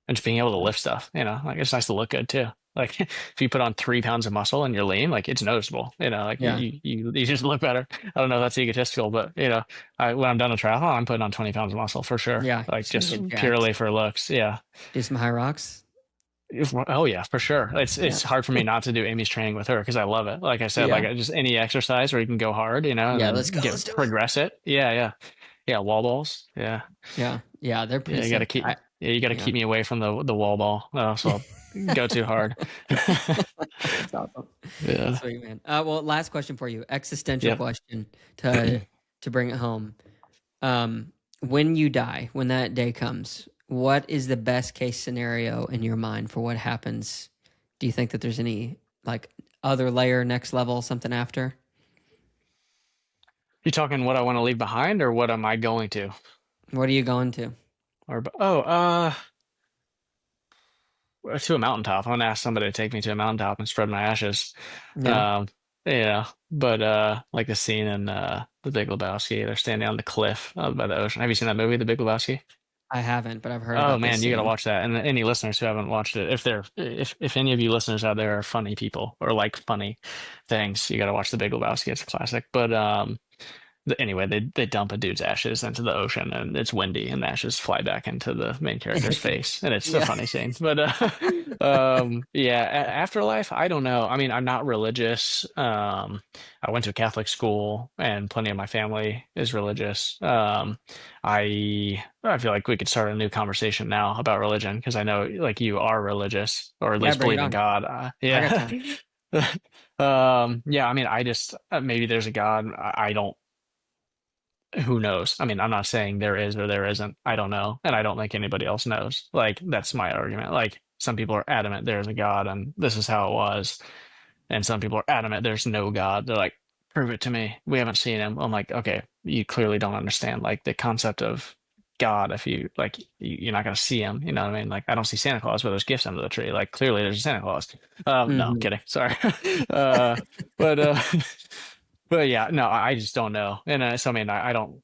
And just being able to lift stuff, like it's nice to look good too. Like if you put on 3 pounds of muscle and you're lean, like it's noticeable. Like Yeah. you just look better. I don't know if that's egotistical, but when I'm done with triathlon, I'm putting on 20 pounds of muscle for sure. Yeah. Like Just gonna just get jacked. purely for looks. Yeah. Do some high rocks. Oh yeah, for sure. Yeah. It's hard for me not to do Amy's training with her because I love it. Like I said, Yeah. like just any exercise where you can go hard, and Yeah. then Let's go. Let's do it. progress it. Yeah, yeah, yeah. Wall balls. Yeah, Yeah. Yeah. They're pretty yeah. You got to sick. keep. Yeah, you got to Yeah. keep me away from the wall ball. So I'll go too hard. That's awesome. Yeah. Sweet man. Well, last question for you. Existential Yep. question to bring it home. When you die, when that day comes, what is the best case scenario in your mind for what happens? Do you think that there's any like other layer, next level, something after? You talking what I want to leave behind, or what am I going to? What are you going to? Or to a mountaintop. I'm gonna ask somebody to take me to a mountaintop and spread my ashes. Yeah, Um, but like the scene in The Big Lebowski, they're standing on the cliff by the ocean. Have you seen that movie, The Big Lebowski? I haven't, but I've heard Oh about this man, you gotta scene. watch that. And any listeners who haven't watched it, if any of you listeners out there are funny people or like funny things, you gotta watch The Big Lebowski. It's a classic. But Anyway, they dump a dude's ashes into the ocean, and it's windy, and the ashes fly back into the main character's face, and it's a Yeah. funny scene. But yeah, afterlife, I don't know. I mean, I'm not religious. I went to a Catholic school, and plenty of my family is religious. I feel like we could start a new conversation now about religion because I know like you are religious or at Yeah, least bring it believe in on. God. I got Yeah. time. Yeah, I mean, I just maybe there's a God. I don't, who knows? I mean, I'm not saying there is or there isn't. I don't know. And I don't think anybody else knows. Like, that's my argument. Like, some people are adamant there's a God and this is how it was. And some people are adamant there's no God. They're like, prove it to me. We haven't seen him. I'm like, okay, you clearly don't understand like the concept of God. If you like, you're not going to see him. You know what I mean? Like, I don't see Santa Claus, but there's gifts under the tree. Like, clearly there's a Santa Claus. No, Hmm. kidding. Sorry. uh, but but yeah, no, I just don't know. And so I mean, I don't.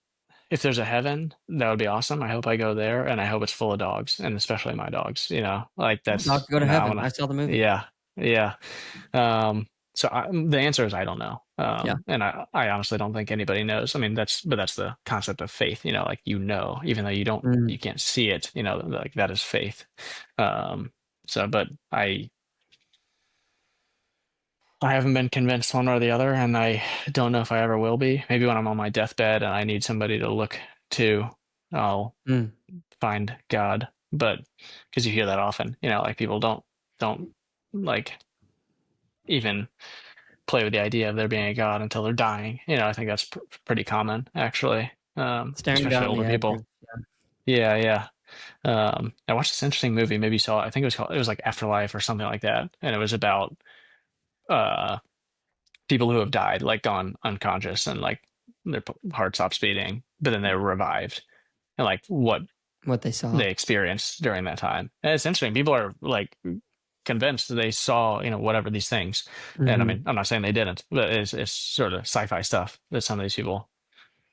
If there's a heaven, that would be awesome. I hope I go there, and I hope it's full of dogs, and especially my dogs. You know, like All dogs that's go to I heaven. want I to. saw the movie. Yeah, yeah. So the answer is I don't know. Yeah. And I honestly don't think anybody knows. I mean, that's the concept of faith. You know, like even though Mm. you can't see it. You know, like that is faith. Um, but I haven't been convinced one or the other, and I don't know if I ever will be. Maybe when I'm on my deathbed and I need somebody to look to, I'll Mm. find God. But because you hear that often, you know, like people don't like even play with the idea of there being a God until they're dying. You know, I think that's pretty common actually, Staring especially down the older edge people. of, Yeah, yeah. I watched this interesting movie. Maybe you saw it. I think it was like Afterlife or something like that, and it was about uh people who have died, like gone unconscious and like their heart stops beating, but then they're revived and like what what they saw. they experienced during that time. And it's interesting. People are like convinced that they saw, you know, whatever these things. And I Hmm. mean, I'm not saying they didn't, but it's sort of sci-fi stuff that some of these people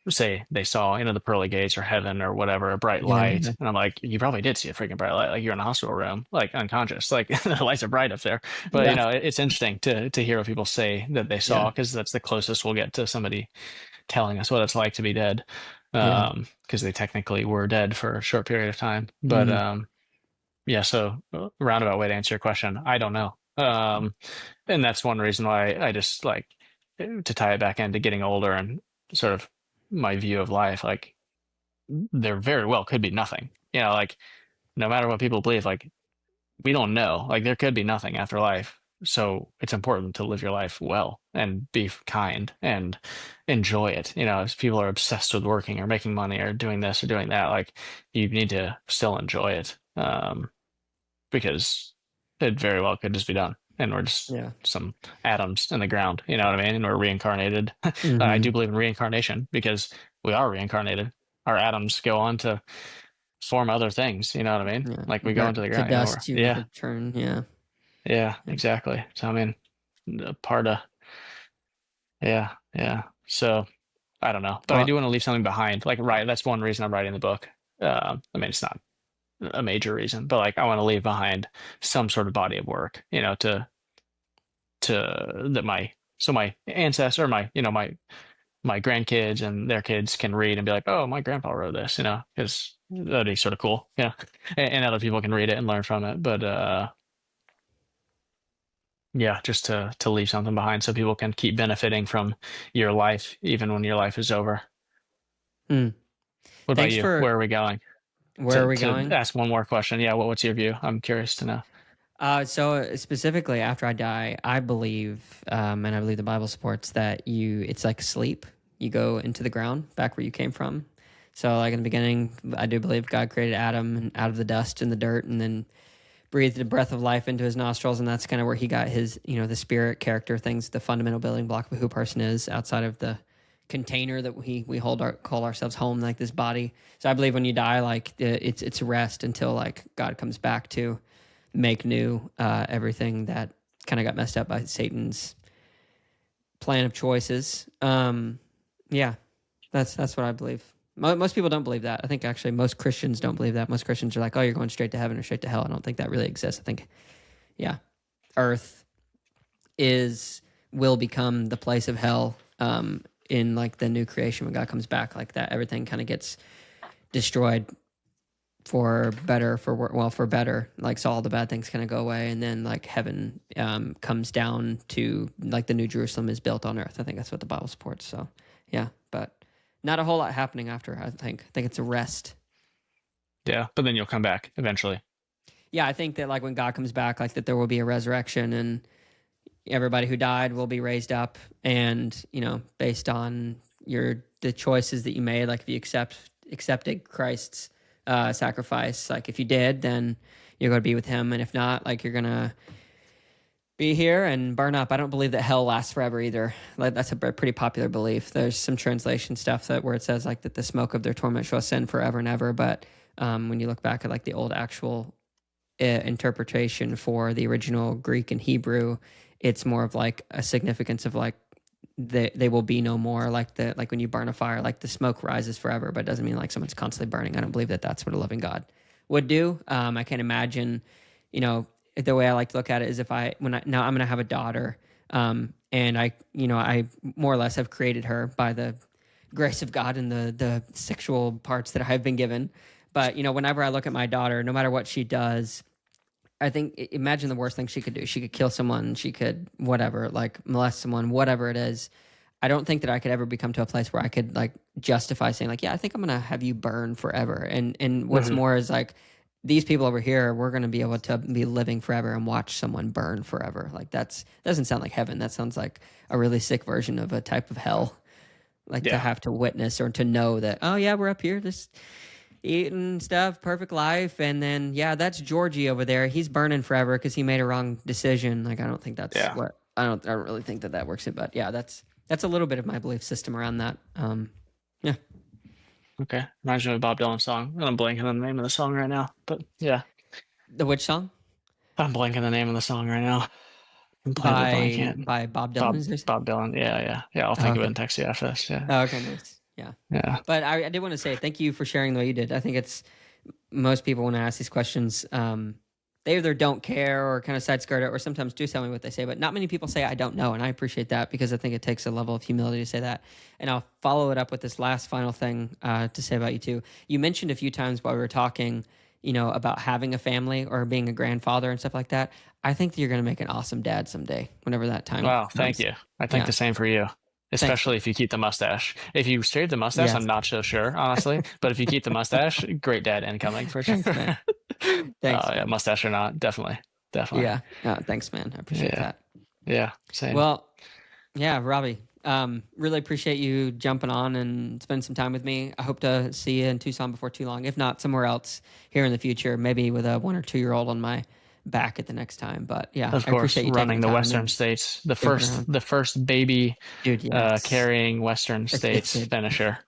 say they saw, you know, the pearly gates or heaven or whatever, a bright Yeah. Yeah. light. And I'm like, you probably did see a freaking bright light. Like you're in a hospital room, like unconscious, like the lights are bright up there. But you Yeah. know, it's interesting to hear what people say that they Yeah. saw because that's the closest we'll get to somebody telling us what it's like to be dead. Yeah. Because they technically were dead for a short period of time. But Mm. yeah, so roundabout way to answer your question, I don't know. And that's one reason why I just like to tie it back into getting older and sort of my view of life. Like there very well could be nothing. You know, like no matter what people believe, like we don't know. Like there could be nothing after life. So it's important to live your life well and be kind and enjoy it. You know, if people are obsessed with working or making money or doing this or doing that, like you need to still enjoy it. Because it very well could just be done. And we're just Yeah. some atoms in the ground, you know what I mean? And we're reincarnated. I Hmm. do believe in reincarnation because we are reincarnated. Our atoms go on to form other things, you know what I mean? Yeah. Like we go Dirt into the to ground, you know, dust, you yeah, return. Yeah. yeah, Yeah. exactly. So I mean, a part of, yeah, yeah. So I don't know, but I Well, do want to leave something behind. Like, right, that's one reason I'm writing the book. I mean, it's not a major reason, but like I want to leave behind some sort of body of work, you know, to that my ancestor, my you know my grandkids and their kids can read and be like, oh, my grandpa wrote this, you know, because that'd be sort of cool, yeah. And other people can read it and learn from it, but yeah, just to leave something behind so people can keep benefiting from your life even when your life is over. mm. What about Thanks you? for Where are we going? where are To we going? ask one more question, yeah, what's your view? I'm curious to know. So specifically after I die, I believe, and I believe the Bible supports that it's like sleep. You go into the ground back where you came from. So like in the beginning, I do believe God created Adam and out of the dust and the dirt and then breathed a breath of life into his nostrils. And that's kind of where he got his, the spirit character things, the fundamental building block of who a person is outside of the container that we call ourselves home, like this body. So I believe when you die, like it's rest until like God comes back to make new everything that kind of got messed up by Satan's plan of choices. Yeah, that's what I believe. Most people don't believe that. I think actually most Christians don't believe that. Most Christians are like, "Oh, you're going straight to heaven or straight to hell." I don't think that really exists. I think, yeah, Earth is will become the place of hell in like the new creation when God comes back, like that everything kind of gets destroyed for better, for better, like, so all the bad things kind of go away, and then like heaven comes down to, like, the new Jerusalem is built on earth. I think that's what the Bible supports. So yeah, but not a whole lot happening after. I think it's a rest. Yeah, but then you'll come back eventually. Yeah, I think that like when God comes back, like that there will be a resurrection, and everybody who died will be raised up, and based on the choices that you made, like if you accepted Christ's sacrifice, like if you did, then you're going to be with him, and if not, like you're going to be here and burn up. I don't believe that hell lasts forever either. Like that's a pretty popular belief. There's some translation stuff where it says like that the smoke of their torment shall ascend forever and ever, but when you look back at like the old actual interpretation for the original Greek and Hebrew, it's more of like a significance of like they will be no more, like when you burn a fire, like the smoke rises forever, but it doesn't mean like someone's constantly burning. I don't believe that that's what a loving God would do. I can't imagine, the way I like to look at it is now I'm going to have a daughter, and I more or less have created her by the grace of God and the sexual parts that I've been given. But whenever I look at my daughter, no matter what she does, I think, imagine the worst thing she could do. She could kill someone. She could whatever, like molest someone, whatever it is. I don't think that I could ever become to a place where I could like justify saying like, yeah, I think I'm going to have you burn forever. And what's more is like these people over here, we're going to be able to be living forever and watch someone burn forever. Like that doesn't sound like heaven. That sounds like a really sick version of a type of hell. Like to have to witness or to know that, oh yeah, we're up here just eating stuff, perfect life, and then that's Georgie over there. He's burning forever because he made a wrong decision. Like I don't think that's what I don't really think that works. But yeah, that's a little bit of my belief system around that. Yeah. Okay, reminds me of a Bob Dylan song. I'm blanking on the name of the song right now, but yeah. The which song? I'm blanking the name of the song right now. Completely blanking. By Bob Dylan. Bob Dylan. Yeah. I'll think of it and text you after this. Yeah. Oh, okay, nice. Yeah. But I did want to say thank you for sharing the way you did. I think it's most people when I ask these questions, they either don't care or kind of side skirt it, or sometimes do tell me what they say. But not many people say I don't know, and I appreciate that because I think it takes a level of humility to say that. And I'll follow it up with this last final thing to say about you too. You mentioned a few times while we were talking, about having a family or being a grandfather and stuff like that. I think that you're going to make an awesome dad someday, whenever that time Wow, comes. thank you. I think the same for you. Especially if you keep the mustache. If you shave the mustache, I'm not so sure, honestly. But if you keep the mustache, great dad incoming for sure. Thanks, man. Thanks. Yeah, mustache or not, definitely. Yeah. Thanks, man. I appreciate that. Yeah, same. Well, yeah, Robbie, really appreciate you jumping on and spending some time with me. I hope to see you in Tucson before too long. If not, somewhere else here in the future, maybe with a 1 or 2 year old on my back at the next time. But yeah, of course, running the Western States, the first baby carrying Western States finisher.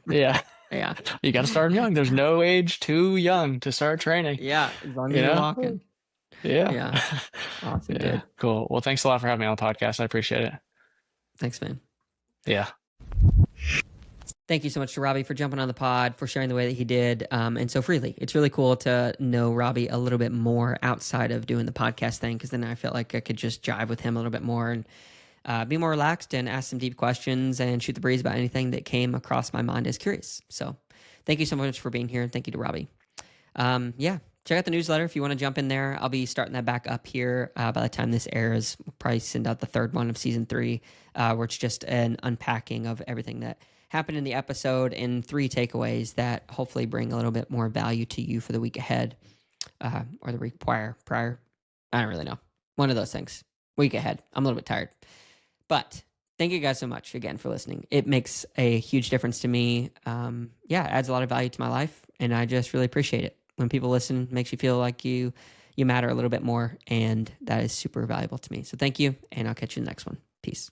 Yeah. You got to start them young. There's no age too young to start training. Yeah, as long as you're walking. Yeah. Awesome, dude. Cool. Well, thanks a lot for having me on the podcast. I appreciate it. Thanks, man. Yeah. Thank you so much to Robbie for jumping on the pod, for sharing the way that he did, and so freely. It's really cool to know Robbie a little bit more outside of doing the podcast thing, because then I felt like I could just jive with him a little bit more and be more relaxed and ask some deep questions and shoot the breeze about anything that came across my mind as curious. So thank you so much for being here, and thank you to Robbie. Check out the newsletter if you want to jump in there. I'll be starting that back up here by the time this airs. We'll probably send out the third one of season 3, where it's just an unpacking of everything that happened in the episode and 3 takeaways that hopefully bring a little bit more value to you for the week ahead, or the week prior. I don't really know. One of those things. Week ahead. I'm a little bit tired. But thank you guys so much again for listening. It makes a huge difference to me. It adds a lot of value to my life, and I just really appreciate it. When people listen, it makes you feel like you matter a little bit more, and that is super valuable to me. So thank you, and I'll catch you in the next one. Peace.